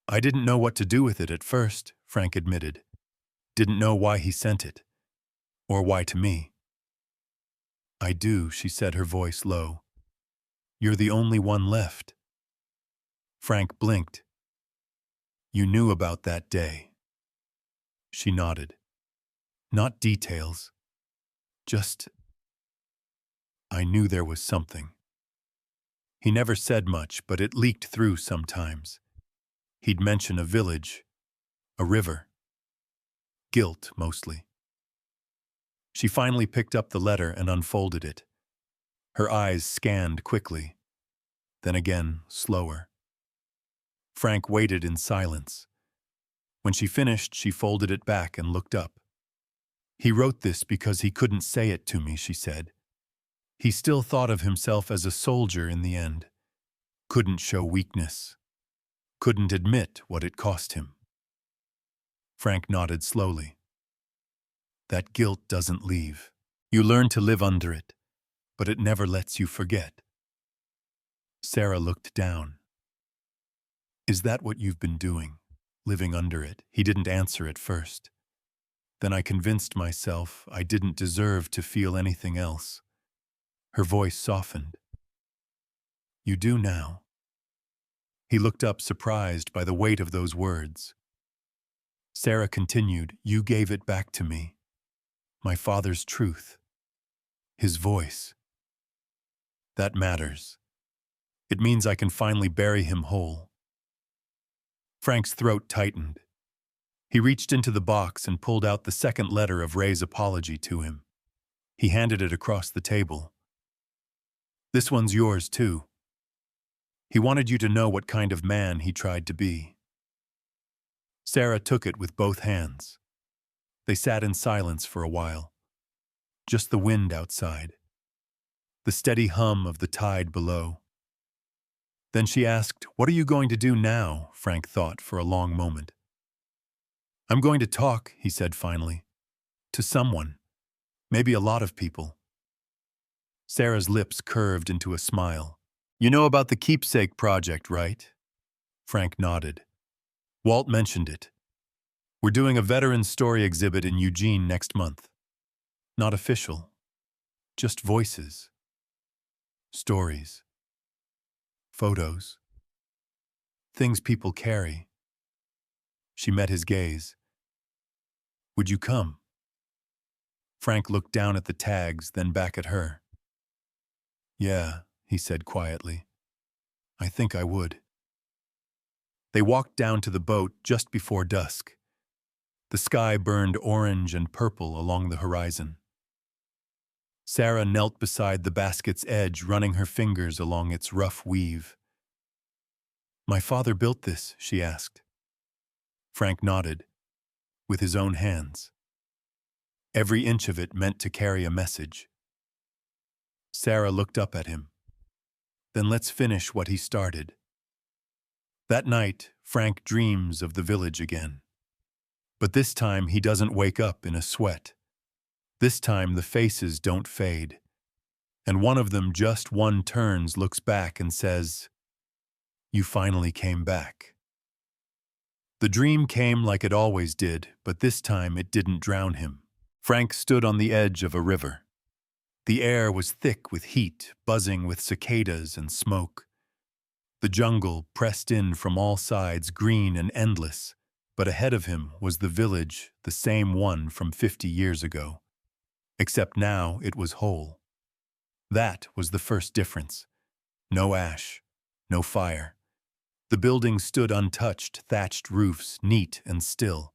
"I didn't know what to do with it at first," Frank admitted. "Didn't know why he sent it. Or why to me." "I do," she said, her voice low. "You're the only one left." Frank blinked. "You knew about that day." She nodded. "Not details. Just, I knew there was something." He never said much, but it leaked through sometimes. He'd mention a village, a river. Guilt, mostly. She finally picked up the letter and unfolded it. Her eyes scanned quickly, then again, slower. Frank waited in silence. When she finished, she folded it back and looked up. "He wrote this because he couldn't say it to me," she said. "He still thought of himself as a soldier in the end. Couldn't show weakness. Couldn't admit what it cost him." Frank nodded slowly. "That guilt doesn't leave. You learn to live under it, but it never lets you forget." Sarah looked down. "Is that what you've been doing, living under it?" He didn't answer at first. Then I convinced myself I didn't deserve to feel anything else. Her voice softened. "You do now." He looked up, surprised by the weight of those words. Sarah continued, "You gave it back to me. My father's truth. His voice. That matters. It means I can finally bury him whole." Frank's throat tightened. He reached into the box and pulled out the second letter of Ray's apology to him. He handed it across the table. "This one's yours, too. He wanted you to know what kind of man he tried to be." Sarah took it with both hands. They sat in silence for a while. Just the wind outside. The steady hum of the tide below. Then she asked, "What are you going to do now?" Frank thought for a long moment. "I'm going to talk," he said finally. "To someone. Maybe a lot of people." Sarah's lips curved into a smile. "You know about the keepsake project, right?" Frank nodded. "Walt mentioned it. We're doing a veteran story exhibit in Eugene next month. Not official. Just voices. Stories. Photos. Things people carry." She met his gaze. "Would you come?" Frank looked down at the tags, then back at her. "Yeah," he said quietly. "I think I would." They walked down to the boat just before dusk. The sky burned orange and purple along the horizon. Sarah knelt beside the basket's edge, running her fingers along its rough weave. "My father built this?" she asked. Frank nodded, with his own hands. Every inch of it meant to carry a message. Sarah looked up at him. "Then let's finish what he started." That night, Frank dreams of the village again. But this time he doesn't wake up in a sweat. This time the faces don't fade. And one of them, just one, turns, looks back and says, "You finally came back." The dream came like it always did, but this time it didn't drown him. Frank stood on the edge of a river. The air was thick with heat, buzzing with cicadas and smoke. The jungle pressed in from all sides, green and endless, but ahead of him was the village, the same one from 50 years ago. Except now it was whole. That was the first difference. No ash, no fire. The buildings stood untouched, thatched roofs, neat and still.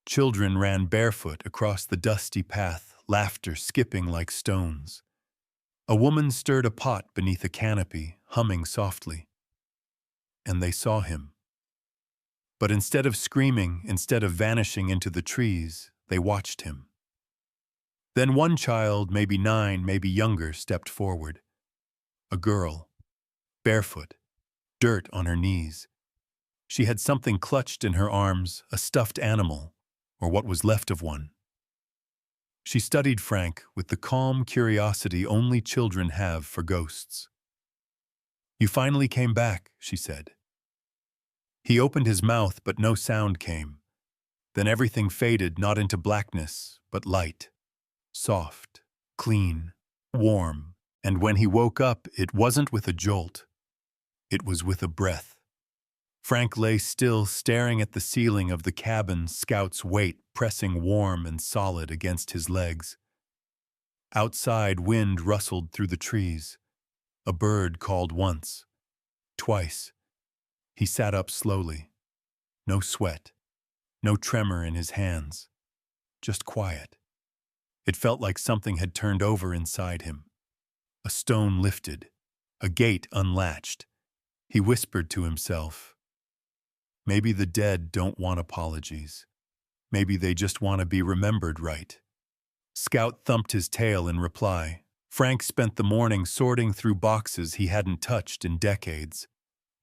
Children ran barefoot across the dusty path, laughter skipping like stones. A woman stirred a pot beneath a canopy, humming softly. And they saw him. But instead of screaming, instead of vanishing into the trees, they watched him. Then one child, maybe 9, maybe younger, stepped forward. A girl, barefoot, dirt on her knees. She had something clutched in her arms, a stuffed animal, or what was left of one. She studied Frank with the calm curiosity only children have for ghosts. "You finally came back," she said. He opened his mouth, but no sound came. Then everything faded, not into blackness, but light. Soft, clean, warm, and when he woke up, it wasn't with a jolt. It was with a breath. Frank lay still, staring at the ceiling of the cabin, Scout's weight pressing warm and solid against his legs. Outside, wind rustled through the trees. A bird called once, twice. He sat up slowly. No sweat, no tremor in his hands. Just quiet. It felt like something had turned over inside him. A stone lifted, a gate unlatched. He whispered to himself, "Maybe the dead don't want apologies. Maybe they just want to be remembered right." Scout thumped his tail in reply. Frank spent the morning sorting through boxes he hadn't touched in decades.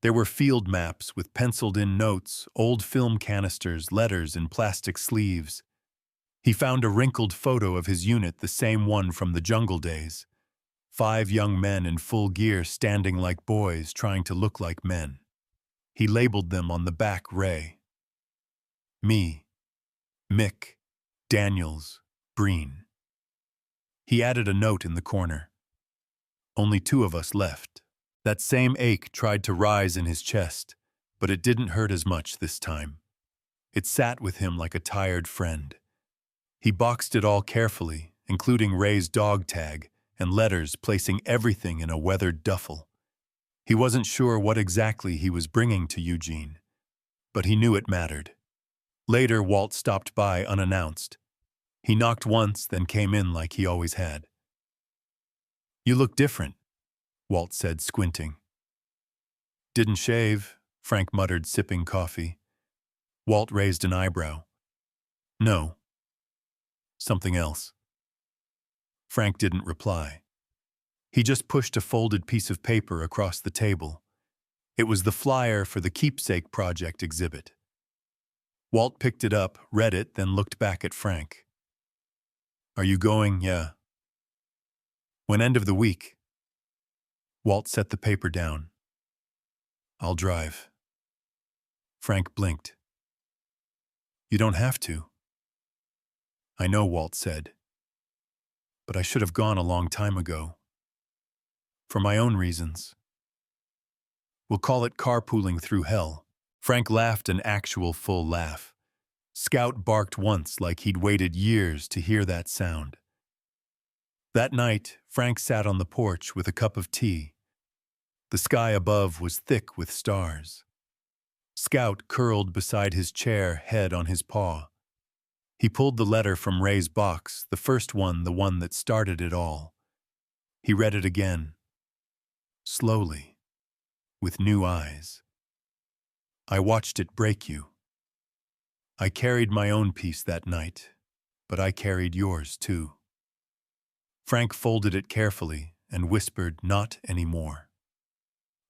There were field maps with penciled-in notes, old film canisters, letters in plastic sleeves. He found a wrinkled photo of his unit, the same one from the jungle days. 5 young men in full gear standing like boys, trying to look like men. He labeled them on the back Ray. Me, Mick, Daniels, Breen. He added a note in the corner. "Only 2 of us left. That same ache tried to rise in his chest, but it didn't hurt as much this time. It sat with him like a tired friend. He boxed it all carefully, including Ray's dog tag and letters, placing everything in a weathered duffel. He wasn't sure what exactly he was bringing to Eugene, but he knew it mattered. Later, Walt stopped by unannounced. He knocked once, then came in like he always had. "You look different," Walt said, squinting. "Didn't shave," Frank muttered, sipping coffee. Walt raised an eyebrow. "No. Something else." Frank didn't reply. He just pushed a folded piece of paper across the table. It was the flyer for the Keepsake Project exhibit. Walt picked it up, read it, then looked back at Frank. "Are you going?" "Yeah." "When end of the week?" Walt set the paper down. "I'll drive." Frank blinked. "You don't have to." "I know," Walt said. "But I should have gone a long time ago. For my own reasons. We'll call it carpooling through hell." Frank laughed, an actual full laugh. Scout barked once like he'd waited years to hear that sound. That night, Frank sat on the porch with a cup of tea. The sky above was thick with stars. Scout curled beside his chair, head on his paw. He pulled the letter from Ray's box, the first one, the one that started it all. He read it again. Slowly, with new eyes. "I watched it break you. I carried my own peace that night, but I carried yours too." Frank folded it carefully and whispered, "Not anymore."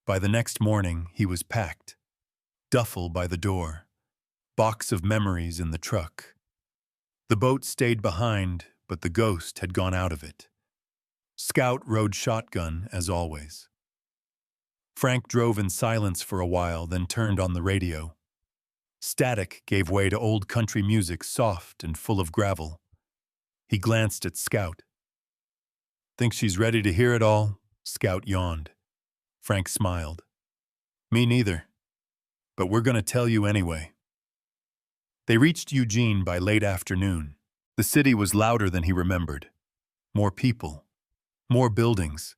By the next morning, he was packed. Duffel by the door. Box of memories in the truck. The boat stayed behind, but the ghost had gone out of it. Scout rode shotgun, as always. Frank drove in silence for a while, then turned on the radio. Static gave way to old country music, soft and full of gravel. He glanced at Scout. "Think she's ready to hear it all?" Scout yawned. Frank smiled. "Me neither. But we're going to tell you anyway." They reached Eugene by late afternoon. The city was louder than he remembered. More people. More buildings.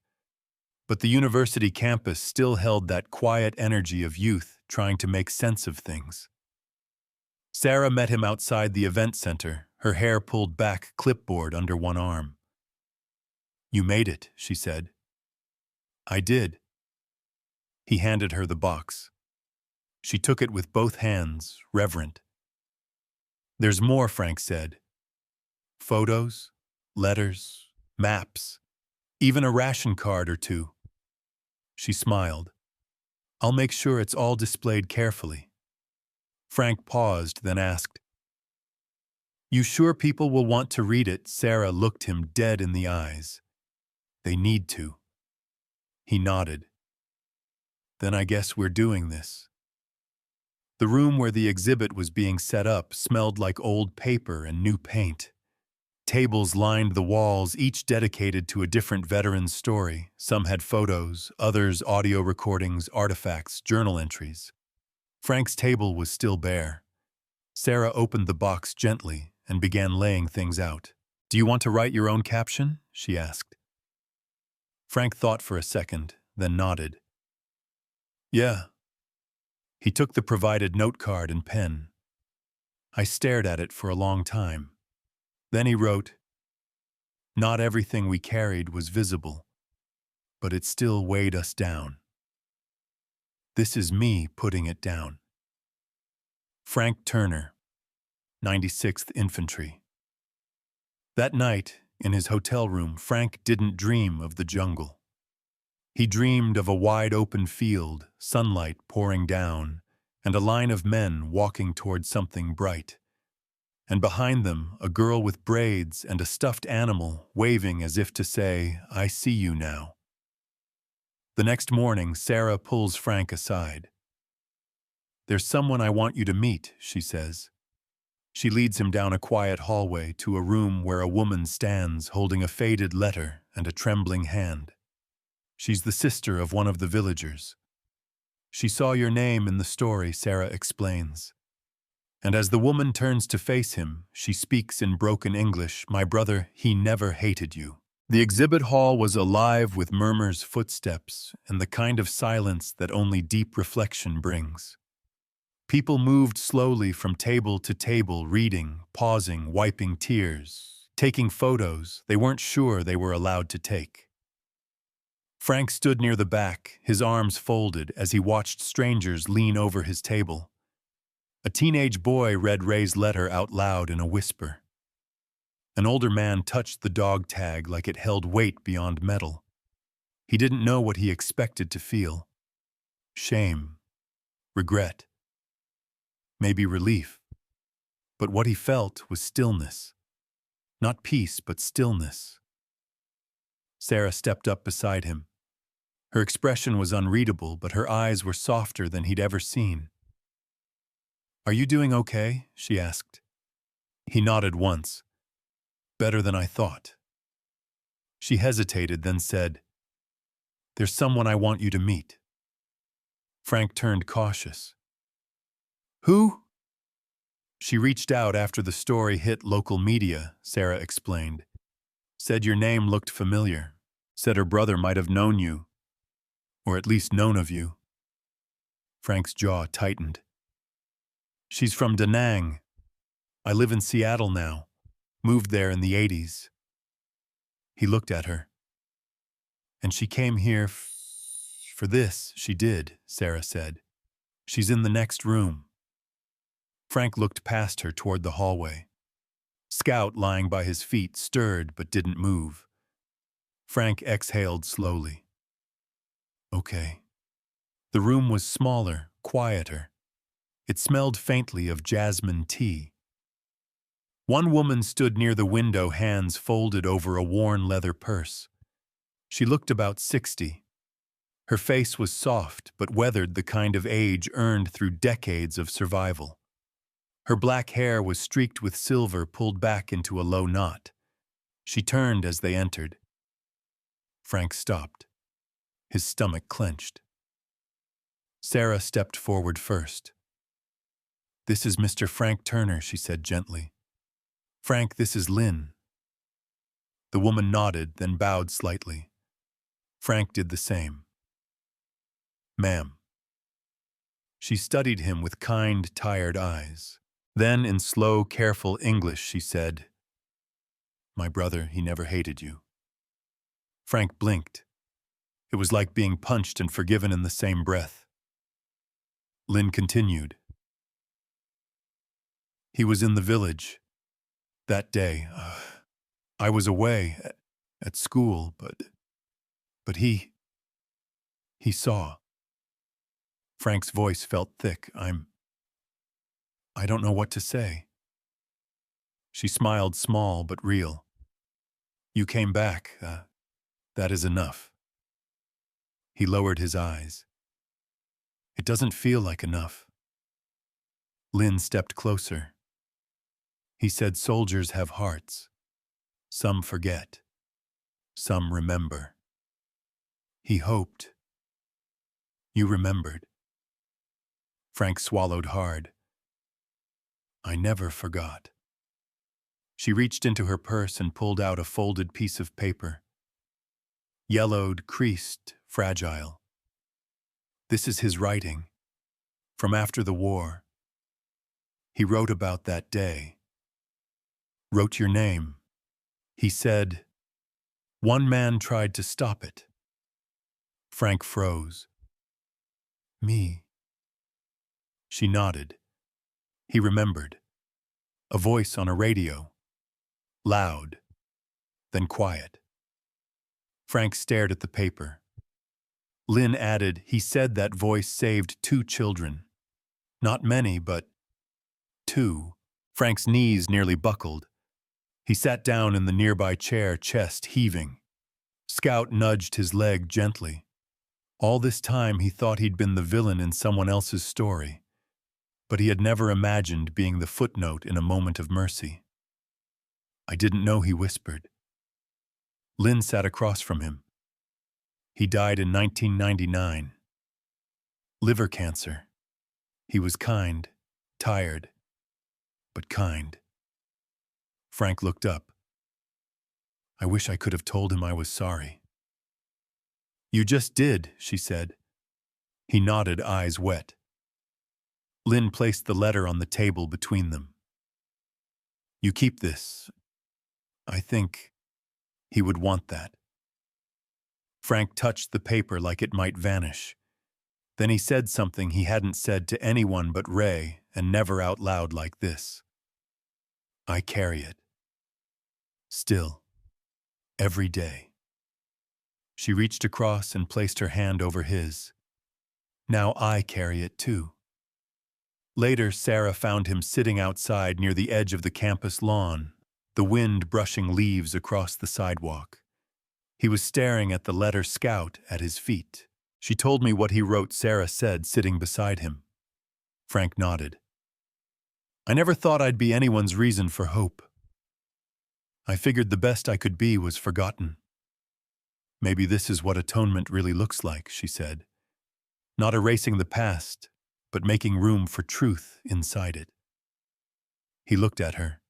But the university campus still held that quiet energy of youth trying to make sense of things. Sarah met him outside the event center, her hair pulled back, clipboard under one arm. "You made it," she said. "I did." He handed her the box. She took it with both hands, reverent. "There's more," Frank said. "Photos, letters, maps, even a ration card or two." She smiled. "I'll make sure it's all displayed carefully." Frank paused, then asked, "You sure people will want to read it?" Sarah looked him dead in the eyes. "They need to." He nodded. "Then I guess we're doing this." The room where the exhibit was being set up smelled like old paper and new paint. Tables lined the walls, each dedicated to a different veteran's story. Some had photos, others audio recordings, artifacts, journal entries. Frank's table was still bare. Sarah opened the box gently and began laying things out. "Do you want to write your own caption?" she asked. Frank thought for a second, then nodded. "Yeah." He took the provided note card and pen. I stared at it for a long time. Then he wrote, "Not everything we carried was visible, but it still weighed us down. This is me putting it down. Frank Turner, 96th Infantry." That night, in his hotel room, Frank didn't dream of the jungle. He dreamed of a wide open field, sunlight pouring down, and a line of men walking toward something bright. And behind them, a girl with braids and a stuffed animal waving as if to say, "I see you now." The next morning, Sarah pulls Frank aside. "There's someone I want you to meet," she says. She leads him down a quiet hallway to a room where a woman stands holding a faded letter and a trembling hand. She's the sister of one of the villagers. She saw your name in the story, Sarah explains. And as the woman turns to face him, she speaks in broken English, "My brother, he never hated you." The exhibit hall was alive with murmurs, footsteps, and the kind of silence that only deep reflection brings. People moved slowly from table to table, reading, pausing, wiping tears, taking photos they weren't sure they were allowed to take. Frank stood near the back, his arms folded as he watched strangers lean over his table. A teenage boy read Ray's letter out loud in a whisper. An older man touched the dog tag like it held weight beyond metal. He didn't know what he expected to feel. Shame, regret, maybe relief. But what he felt was stillness. Not peace, but stillness. Sarah stepped up beside him. Her expression was unreadable, but her eyes were softer than he'd ever seen. "Are you doing okay?" she asked. He nodded once. "Better than I thought." She hesitated, then said, "There's someone I want you to meet." Frank turned cautious. "Who?" "She reached out after the story hit local media," Sarah explained. "Said your name looked familiar. Said her brother might have known you, or at least known of you." Frank's jaw tightened. "She's from Da Nang. I live in Seattle now. Moved there in the 80s. He looked at her. "And she came here for this." "She did," Sarah said. "She's in the next room." Frank looked past her toward the hallway. Scout, lying by his feet, stirred but didn't move. Frank exhaled slowly. Okay. The room was smaller, quieter. It smelled faintly of jasmine tea. One woman stood near the window, hands folded over a worn leather purse. She looked about 60. Her face was soft but weathered, the kind of age earned through decades of survival. Her black hair was streaked with silver, pulled back into a low knot. She turned as they entered. Frank stopped. His stomach clenched. Sarah stepped forward first. "This is Mr. Frank Turner," she said gently. "Frank, this is Lynn." The woman nodded, then bowed slightly. Frank did the same. "Ma'am." She studied him with kind, tired eyes. Then, in slow, careful English, she said, "My brother, he never hated you." Frank blinked. It was like being punched and forgiven in the same breath. Lynn continued. "He was in the village that day. I was away at school, but he saw." Frank's voice felt thick. I don't know what to say." She smiled, small but real. "You came back. That is enough." He lowered his eyes. "It doesn't feel like enough." Lynn stepped closer. He said, "Soldiers have hearts. Some forget. Some remember." He hoped. "You remembered." Frank swallowed hard. "I never forgot." She reached into her purse and pulled out a folded piece of paper. Yellowed, creased, fragile. "This is his writing. From after the war. He wrote about that day. Wrote your name. He said, 'One man tried to stop it.'" Frank froze. "Me?" She nodded. He remembered. A voice on a radio. Loud, then quiet. Frank stared at the paper. Lynn added, "He said that voice saved 2 children. Not many, but 2. Frank's knees nearly buckled. He sat down in the nearby chair, chest heaving. Scout nudged his leg gently. All this time he thought he'd been the villain in someone else's story, but he had never imagined being the footnote in a moment of mercy. "I didn't know," he whispered. Lynn sat across from him. He died in 1999. Liver cancer. He was kind, tired, but kind. Frank looked up. I wish I could have told him I was sorry. You just did, she said. He nodded, eyes wet. Lynn placed the letter on the table between them. You keep this. I think he would want that. Frank touched the paper like it might vanish. Then he said something he hadn't said to anyone but Ray, and never out loud like this. I carry it. Still. Every day. She reached across and placed her hand over his. Now I carry it too. Later, Sarah found him sitting outside near the edge of the campus lawn, the wind brushing leaves across the sidewalk. He was staring at the letter Scout at his feet. She told me what he wrote, Sarah said, sitting beside him. Frank nodded. I never thought I'd be anyone's reason for hope. I figured the best I could be was forgotten. Maybe this is what atonement really looks like, she said. Not erasing the past, but making room for truth inside it. He looked at her.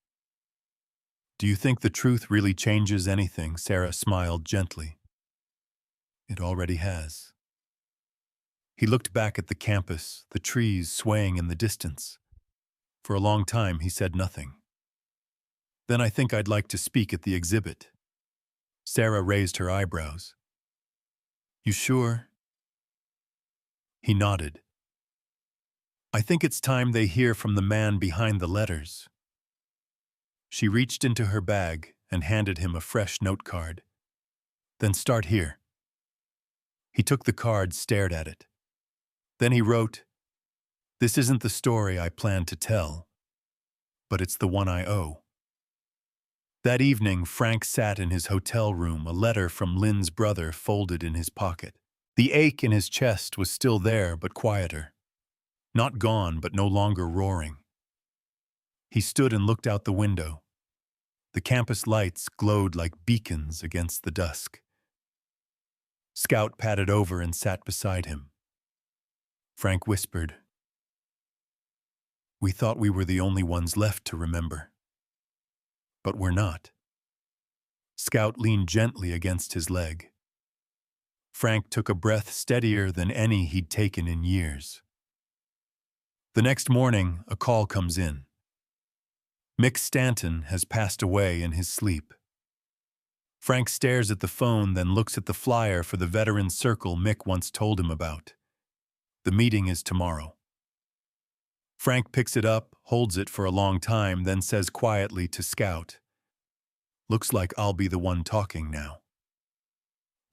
Do you think the truth really changes anything? Sarah smiled gently. It already has. He looked back at the campus, the trees swaying in the distance. For a long time, he said nothing. Then I think I'd like to speak at the exhibit. Sarah raised her eyebrows. You sure? He nodded. I think it's time they hear from the man behind the letters. She reached into her bag and handed him a fresh note card. Then start here. He took the card, stared at it. Then he wrote, This isn't the story I planned to tell, but it's the one I owe. That evening, Frank sat in his hotel room, a letter from Lynn's brother folded in his pocket. The ache in his chest was still there, but quieter. Not gone, but no longer roaring. He stood and looked out the window. The campus lights glowed like beacons against the dusk. Scout padded over and sat beside him. Frank whispered, We thought we were the only ones left to remember. But we're not. Scout leaned gently against his leg. Frank took a breath steadier than any he'd taken in years. The next morning, a call comes in. Mick Stanton has passed away in his sleep. Frank stares at the phone, then looks at the flyer for the Veterans Circle Mick once told him about. The meeting is tomorrow. Frank picks it up, holds it for a long time, then says quietly to Scout, Looks like I'll be the one talking now.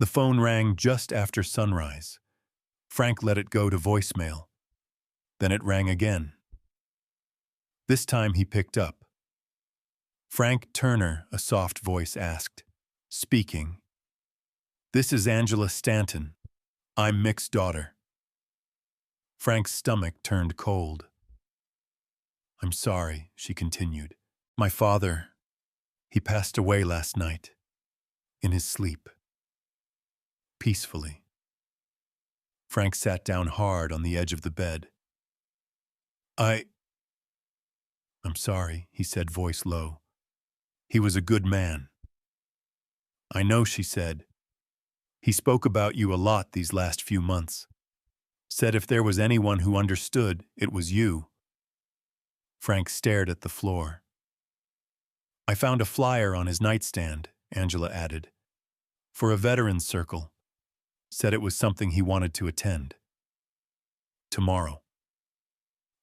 The phone rang just after sunrise. Frank let it go to voicemail. Then it rang again. This time he picked up. Frank Turner, a soft voice asked, speaking. This is Angela Stanton. I'm Mick's daughter. Frank's stomach turned cold. I'm sorry, she continued. My father, he passed away last night, in his sleep. Peacefully. Frank sat down hard on the edge of the bed. I'm sorry, he said, voice low. He was a good man. I know, she said. He spoke about you a lot these last few months. Said if there was anyone who understood, it was you. Frank stared at the floor. I found a flyer on his nightstand, Angela added, for a veterans circle. Said it was something he wanted to attend. Tomorrow.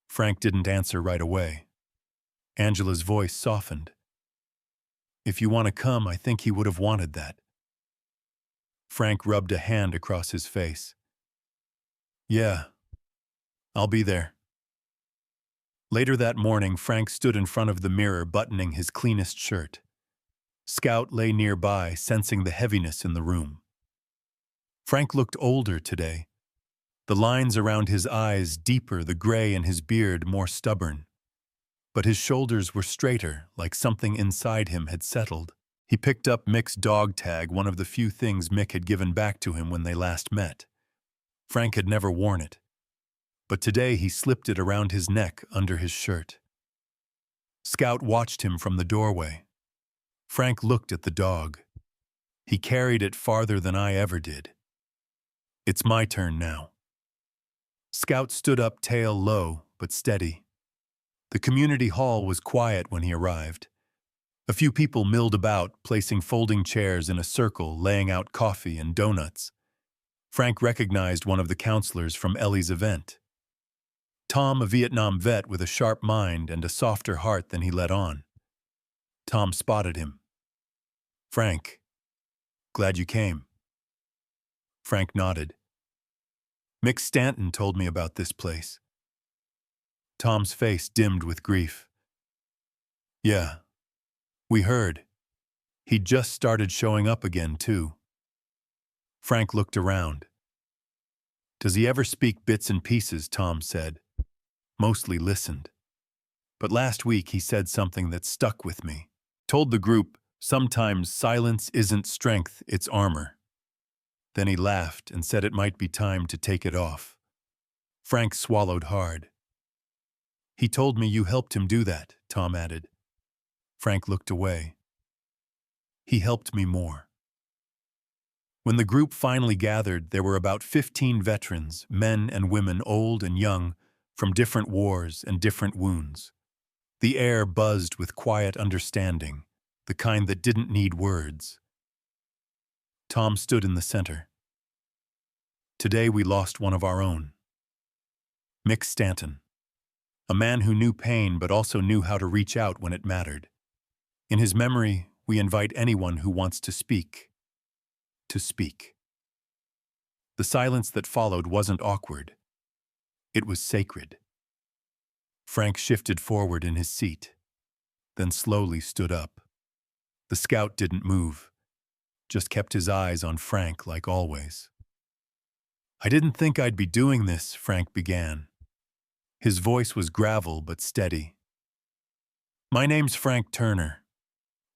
Frank didn't answer right away. Angela's voice softened. If you want to come, I think he would have wanted that. Frank rubbed a hand across his face. Yeah, I'll be there. Later that morning, Frank stood in front of the mirror, buttoning his cleanest shirt. Scout lay nearby, sensing the heaviness in the room. Frank looked older today. The lines around his eyes deeper, the gray in his beard more stubborn. But his shoulders were straighter, like something inside him had settled. He picked up Mick's dog tag, one of the few things Mick had given back to him when they last met. Frank had never worn it, but today he slipped it around his neck under his shirt. Scout watched him from the doorway. Frank looked at the dog. He carried it farther than I ever did. It's my turn now. Scout stood up, tail low but steady. The community hall was quiet when he arrived. A few people milled about, placing folding chairs in a circle, laying out coffee and donuts. Frank recognized one of the counselors from Ellie's event. Tom, a Vietnam vet with a sharp mind and a softer heart than he let on. Tom spotted him. "Frank, glad you came." Frank nodded. "Mick Stanton told me about this place." Tom's face dimmed with grief. "Yeah, we heard. He'd just started showing up again, too." Frank looked around. "Does he ever speak bits and pieces?" Tom said. "Mostly listened. But last week he said something that stuck with me. Told the group, sometimes silence isn't strength, it's armor." Then he laughed and said it might be time to take it off. Frank swallowed hard. "He told me you helped him do that," Tom added. Frank looked away. "He helped me more." When the group finally gathered, there were about 15 veterans, men and women, old and young, from different wars and different wounds. The air buzzed with quiet understanding, the kind that didn't need words. Tom stood in the center. "Today we lost one of our own. Mick Stanton. A man who knew pain but also knew how to reach out when it mattered. In his memory, we invite anyone who wants to speak, to speak." The silence that followed wasn't awkward. It was sacred. Frank shifted forward in his seat, then slowly stood up. The scout didn't move, just kept his eyes on Frank like always. "I didn't think I'd be doing this," Frank began. His voice was gravel but steady. "My name's Frank Turner.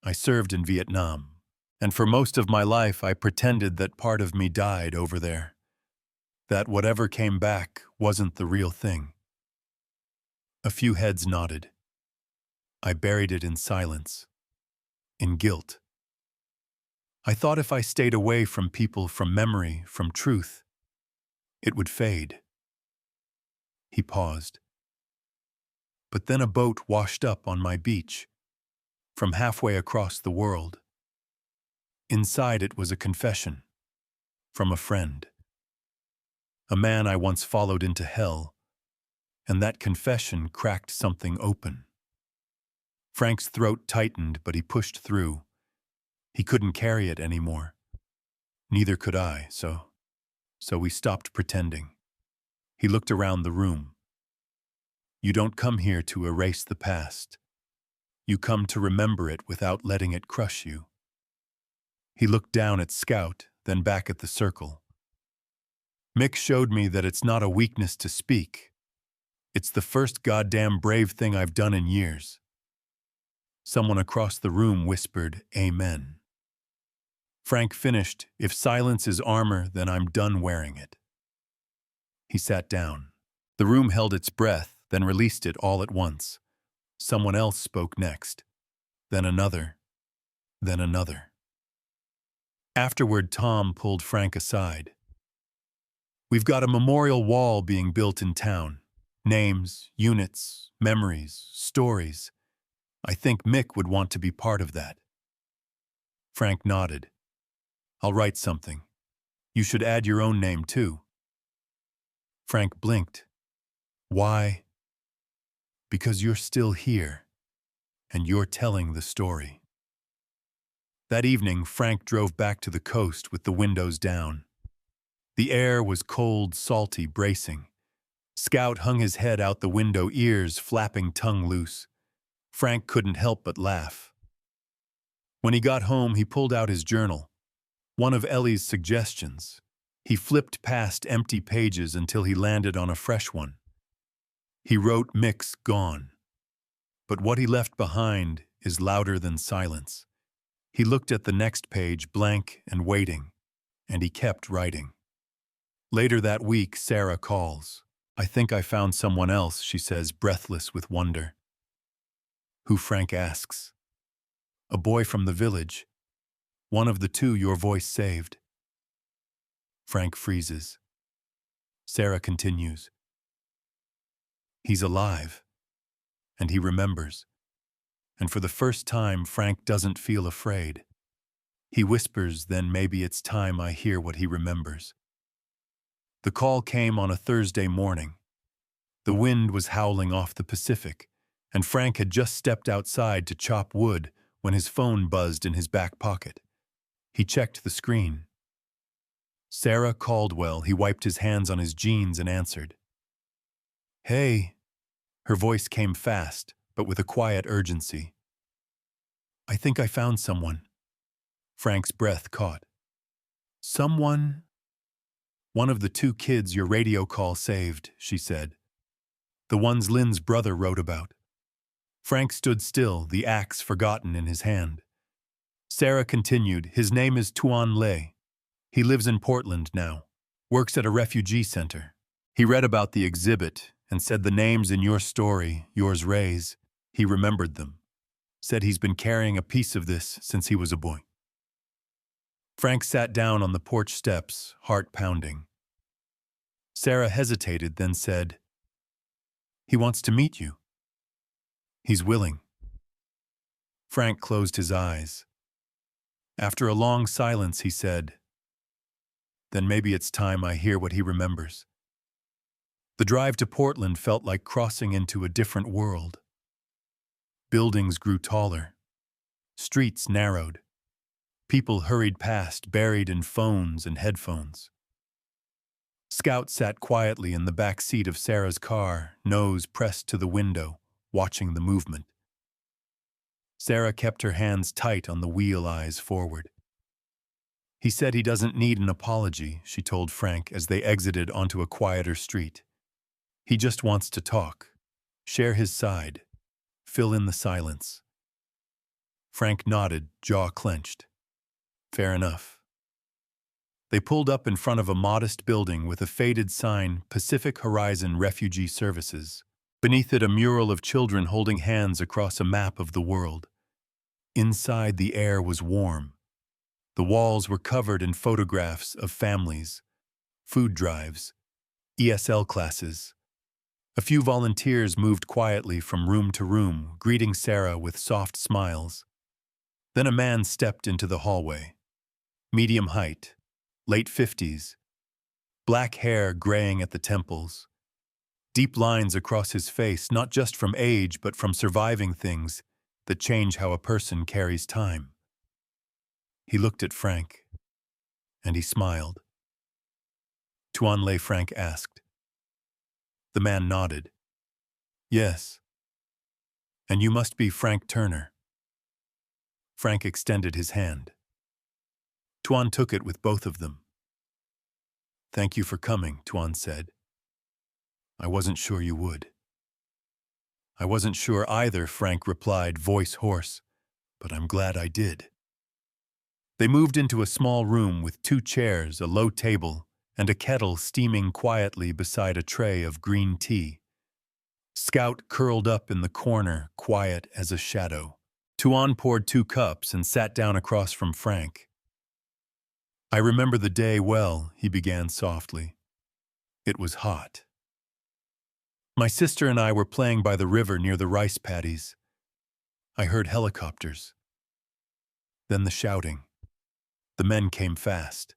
I served in Vietnam, and for most of my life I pretended that part of me died over there. That whatever came back wasn't the real thing." A few heads nodded. I buried it in silence, in guilt. I thought if I stayed away from people, from memory, from truth, it would fade. He paused. But then a boat washed up on my beach, from halfway across the world. Inside it was a confession, from a friend. A man I once followed into hell, and that confession cracked something open. Frank's throat tightened, but he pushed through. He couldn't carry it anymore. Neither could I, so we stopped pretending. He looked around the room. "You don't come here to erase the past. You come to remember it without letting it crush you." He looked down at Scout, then back at the circle. "Mick showed me that it's not a weakness to speak. It's the first goddamn brave thing I've done in years." Someone across the room whispered, "Amen." Frank finished, "If silence is armor, then I'm done wearing it." He sat down. The room held its breath, then released it all at once. Someone else spoke next. Then another. Then another. Afterward, Tom pulled Frank aside. "We've got a memorial wall being built in town. Names, units, memories, stories. I think Mick would want to be part of that." Frank nodded. "I'll write something. You should add your own name, too." Frank blinked. "Why?" "Because you're still here, and you're telling the story." That evening, Frank drove back to the coast with the windows down. The air was cold, salty, bracing. Scout hung his head out the window, ears flapping, tongue loose. Frank couldn't help but laugh. When he got home, he pulled out his journal. One of Ellie's suggestions. He flipped past empty pages until he landed on a fresh one. He wrote, "Mick's gone. But what he left behind is louder than silence. He looked at the next page, blank and waiting, and he kept writing. Later that week, Sarah calls. "I think I found someone else," she says, breathless with wonder. "Who?" Frank asks. "A boy from the village. One of the two your voice saved." Frank freezes. Sarah continues. "He's alive, and he remembers." And for the first time, Frank doesn't feel afraid. He whispers, "Then maybe it's time I hear what he remembers." The call came on a Thursday morning. The wind was howling off the Pacific, and Frank had just stepped outside to chop wood when his phone buzzed in his back pocket. He checked the screen. Sarah Caldwell. He wiped his hands on his jeans and answered. "Hey." Her voice came fast, but with a quiet urgency. "I think I found someone." Frank's breath caught. "Someone?" "One of the two kids your radio call saved," she said. "The ones Lynn's brother wrote about." Frank stood still, the axe forgotten in his hand. Sarah continued, "His name is Tuan Le. He lives in Portland now, works at a refugee center. He read about the exhibit and said the names in your story, yours Ray's, he remembered them. Said he's been carrying a piece of this since he was a boy." Frank sat down on the porch steps, heart pounding. Sarah hesitated, then said, "He wants to meet you." "He's willing." Frank closed his eyes. After a long silence, he said, "Then maybe it's time I hear what he remembers." The drive to Portland felt like crossing into a different world. Buildings grew taller. Streets narrowed. People hurried past, buried in phones and headphones. Scout sat quietly in the back seat of Sarah's car, nose pressed to the window, watching the movement. Sarah kept her hands tight on the wheel, eyes forward. "He said he doesn't need an apology," she told Frank as they exited onto a quieter street. "He just wants to talk, share his side, fill in the silence." Frank nodded, jaw clenched. "Fair enough." They pulled up in front of a modest building with a faded sign, Pacific Horizon Refugee Services. Beneath it, a mural of children holding hands across a map of the world. Inside, the air was warm. The walls were covered in photographs of families, food drives, ESL classes. A few volunteers moved quietly from room to room, greeting Sarah with soft smiles. Then a man stepped into the hallway. Medium height, late 50s, black hair graying at the temples, deep lines across his face, not just from age but from surviving things that change how a person carries time. He looked at Frank, and he smiled. "Tuan Le?" Frank asked. The man nodded. "Yes." "And you must be Frank Turner." Frank extended his hand. Tuan took it with both of them. "Thank you for coming," Tuan said. "I wasn't sure you would." "I wasn't sure either," Frank replied, voice hoarse, "but I'm glad I did." They moved into a small room with 2 chairs, a low table, and a kettle steaming quietly beside a tray of green tea. Scout curled up in the corner, quiet as a shadow. Tuan poured 2 cups and sat down across from Frank. "I remember the day well," he began softly. "It was hot. My sister and I were playing by the river near the rice paddies. I heard helicopters. Then the shouting. The men came fast."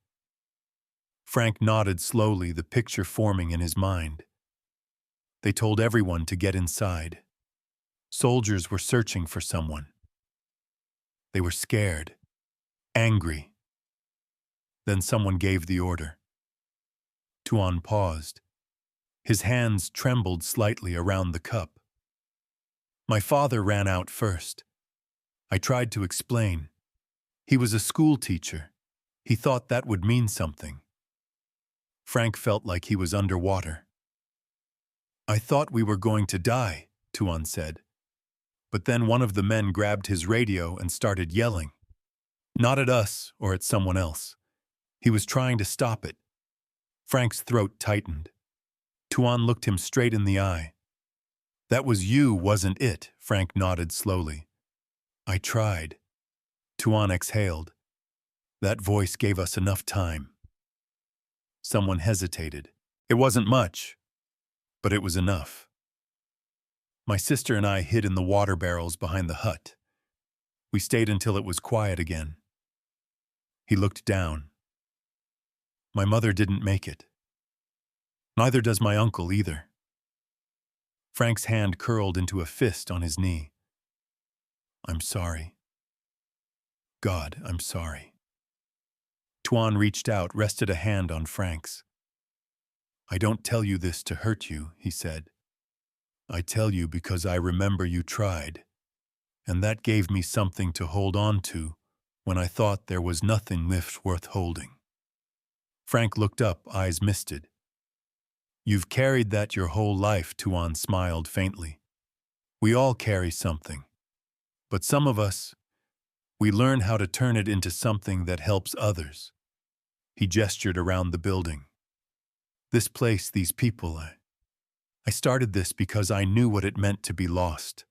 Frank nodded slowly, the picture forming in his mind. They told everyone to get inside. Soldiers were searching for someone. They were scared, angry. Then someone gave the order. Tuan paused. His hands trembled slightly around the cup. "My father ran out first. I tried to explain. He was a school teacher. He thought that would mean something." Frank felt like he was underwater. "I thought we were going to die," Tuan said. But then one of the men grabbed his radio and started yelling. Not at us or at someone else. He was trying to stop it. Frank's throat tightened. Tuan looked him straight in the eye. That was you, wasn't it? Frank nodded slowly. I tried. Tuan exhaled. That voice gave us enough time. Someone hesitated. It wasn't much, but it was enough. My sister and I hid in the water barrels behind the hut. We stayed until it was quiet again. He looked down. My mother didn't make it. Neither does my uncle either. Frank's hand curled into a fist on his knee. I'm sorry. God, I'm sorry. Tuan reached out, rested a hand on Frank's. I don't tell you this to hurt you, he said. I tell you because I remember you tried, and that gave me something to hold on to when I thought there was nothing left worth holding. Frank looked up, eyes misted. You've carried that your whole life, Tuan smiled faintly. We all carry something, but some of us, we learn how to turn it into something that helps others. He gestured around the building. This place, these people, I started this because I knew what it meant to be lost.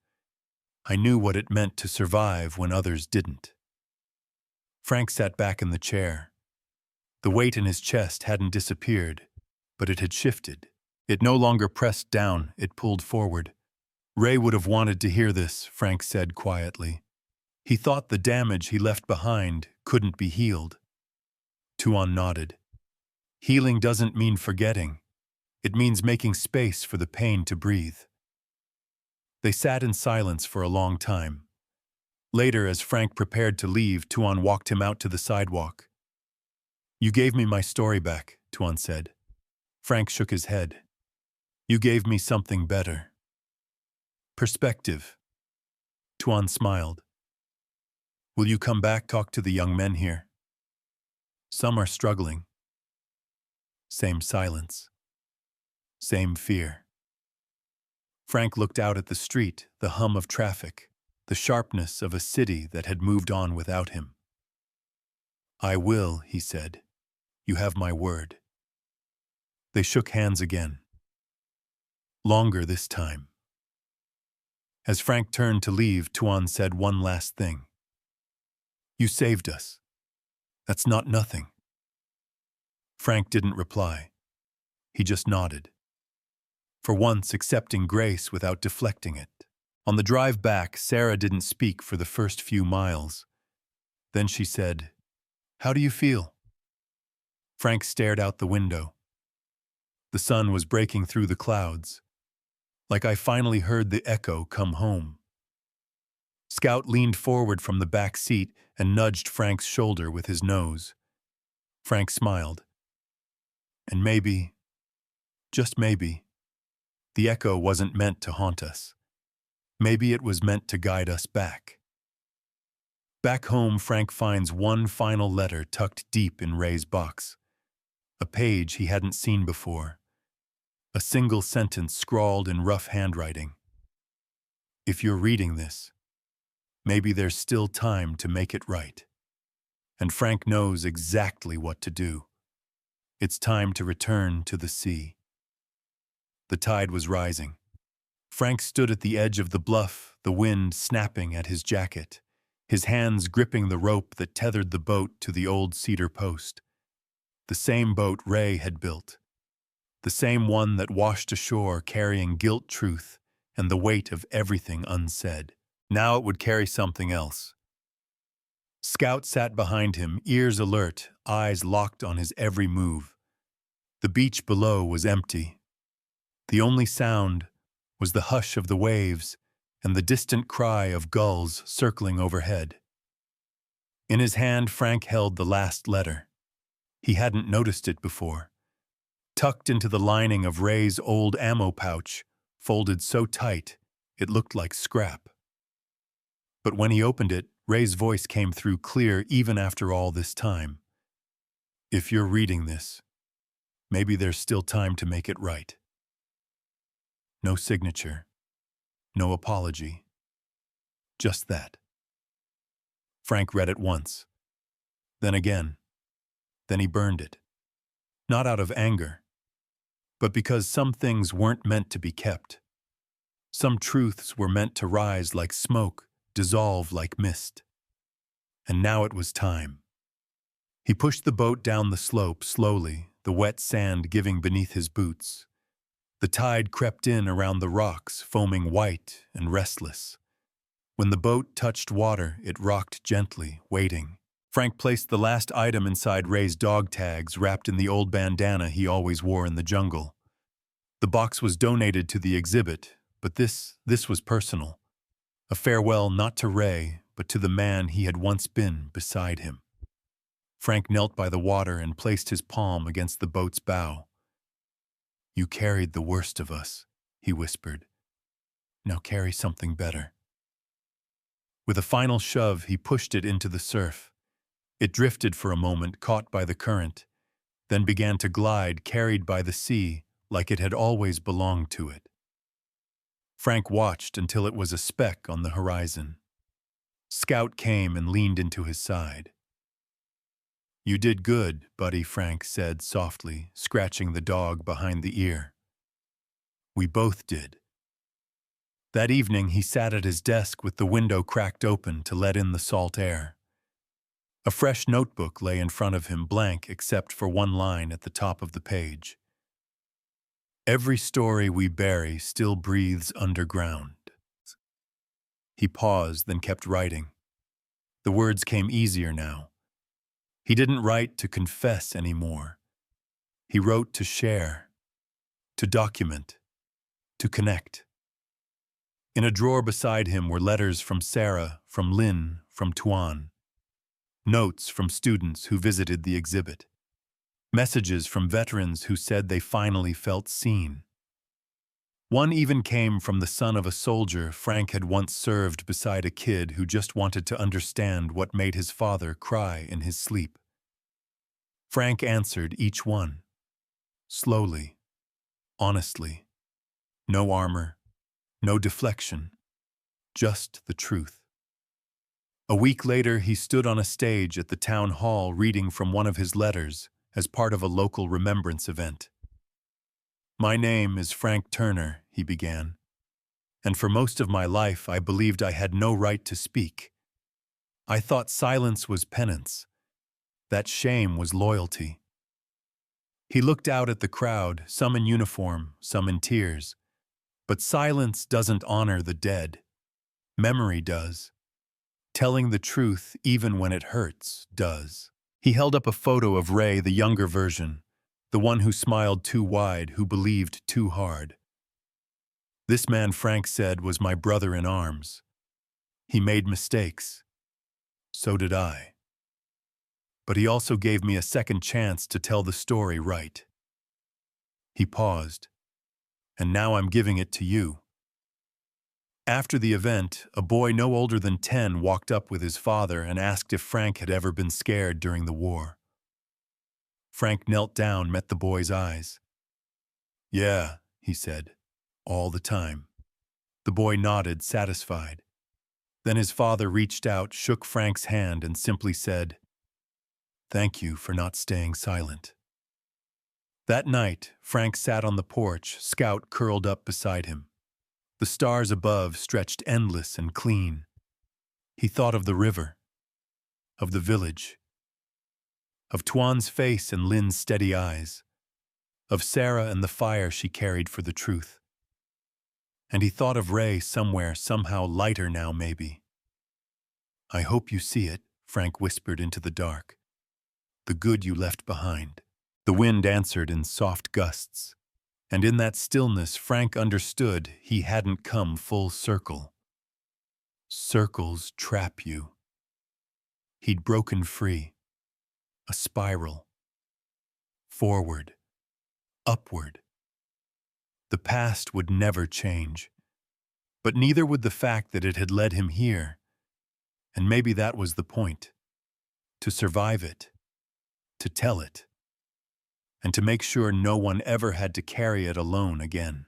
I knew what it meant to survive when others didn't. Frank sat back in the chair. The weight in his chest hadn't disappeared, but it had shifted. It no longer pressed down, it pulled forward. Ray would have wanted to hear this, Frank said quietly. He thought the damage he left behind couldn't be healed. Tuan nodded. Healing doesn't mean forgetting. It means making space for the pain to breathe. They sat in silence for a long time. Later, as Frank prepared to leave, Tuan walked him out to the sidewalk. You gave me my story back, Tuan said. Frank shook his head. You gave me something better. Perspective. Tuan smiled. Will you come back, talk to the young men here? Some are struggling. Same silence. Same fear. Frank looked out at the street, the hum of traffic, the sharpness of a city that had moved on without him. I will, he said. You have my word. They shook hands again. Longer this time. As Frank turned to leave, Tuan said one last thing. You saved us. That's not nothing. Frank didn't reply. He just nodded. For once accepting grace without deflecting it. On the drive back, Sarah didn't speak for the first few miles. Then she said, How do you feel? Frank stared out the window. The sun was breaking through the clouds. Like I finally heard the echo come home. Scout leaned forward from the back seat and nudged Frank's shoulder with his nose. Frank smiled. And maybe, just maybe, the echo wasn't meant to haunt us. Maybe it was meant to guide us back. Back home, Frank finds one final letter tucked deep in Ray's box. A page he hadn't seen before. A single sentence scrawled in rough handwriting. If you're reading this, maybe there's still time to make it right. And Frank knows exactly what to do. It's time to return to the sea. The tide was rising. Frank stood at the edge of the bluff, the wind snapping at his jacket, his hands gripping the rope that tethered the boat to the old cedar post. The same boat Ray had built. The same one that washed ashore carrying guilt, truth, and the weight of everything unsaid. Now it would carry something else. Scout sat behind him, ears alert, eyes locked on his every move. The beach below was empty. The only sound was the hush of the waves and the distant cry of gulls circling overhead. In his hand, Frank held the last letter. He hadn't noticed it before. Tucked into the lining of Ray's old ammo pouch, folded so tight it looked like scrap. But when he opened it, Ray's voice came through clear even after all this time. If you're reading this, maybe there's still time to make it right. No signature, no apology. Just that. Frank read it once, Then again. Then he burned it. Not out of anger, but because some things weren't meant to be kept. Some truths were meant to rise like smoke, dissolve like mist. And now it was time. He pushed the boat down the slope slowly, the wet sand giving beneath his boots. The tide crept in around the rocks, foaming white and restless. When the boat touched water, it rocked gently, waiting. Frank placed the last item inside Ray's dog tags, wrapped in the old bandana he always wore in the jungle. The box was donated to the exhibit, but this was personal. A farewell not to Ray, but to the man he had once been beside him. Frank knelt by the water and placed his palm against the boat's bow. "You carried the worst of us," he whispered. "Now carry something better." With a final shove, he pushed it into the surf. It drifted for a moment, caught by the current, then began to glide, carried by the sea, like it had always belonged to it. Frank watched until it was a speck on the horizon. Scout came and leaned into his side. "You did good, buddy," Frank said softly, scratching the dog behind the ear. "We both did." That evening he sat at his desk with the window cracked open to let in the salt air. A fresh notebook lay in front of him, blank except for one line at the top of the page. "Every story we bury still breathes underground." He paused, then kept writing. The words came easier now. He didn't write to confess anymore. He wrote to share, to document, to connect. In a drawer beside him were letters from Sarah, from Lynn, from Tuan. Notes from students who visited the exhibit. Messages from veterans who said they finally felt seen. One even came from the son of a soldier Frank had once served beside a kid who just wanted to understand what made his father cry in his sleep. Frank answered each one. Slowly, honestly. No armor, no deflection, just the truth. A week later, he stood on a stage at the town hall reading from one of his letters as part of a local remembrance event. "My name is Frank Turner," he began, "and for most of my life I believed I had no right to speak. I thought silence was penance, that shame was loyalty." He looked out at the crowd, some in uniform, some in tears. But silence doesn't honor the dead. Memory does. Telling the truth, even when it hurts, does. He held up a photo of Ray, the younger version, the one who smiled too wide, who believed too hard. "This man," Frank said, "was my brother in arms. He made mistakes. So did I. But he also gave me a second chance to tell the story right." He paused. "And now I'm giving it to you." After the event, a boy no older than 10 walked up with his father and asked if Frank had ever been scared during the war. Frank knelt down, met the boy's eyes. "Yeah," he said, "all the time." The boy nodded, satisfied. Then his father reached out, shook Frank's hand, and simply said, "Thank you for not staying silent." That night, Frank sat on the porch, Scout curled up beside him. The stars above stretched endless and clean. He thought of the river, of the village, of Tuan's face and Lynn's steady eyes, of Sarah and the fire she carried for the truth. And he thought of Ray somewhere, somehow lighter now maybe. "I hope you see it," Frank whispered into the dark. "The good you left behind." The wind answered in soft gusts. And in that stillness, Frank understood he hadn't come full circle. Circles trap you. He'd broken free. A spiral. Forward. Upward. The past would never change. But neither would the fact that it had led him here. And maybe that was the point. To survive it. To tell it. And to make sure no one ever had to carry it alone again.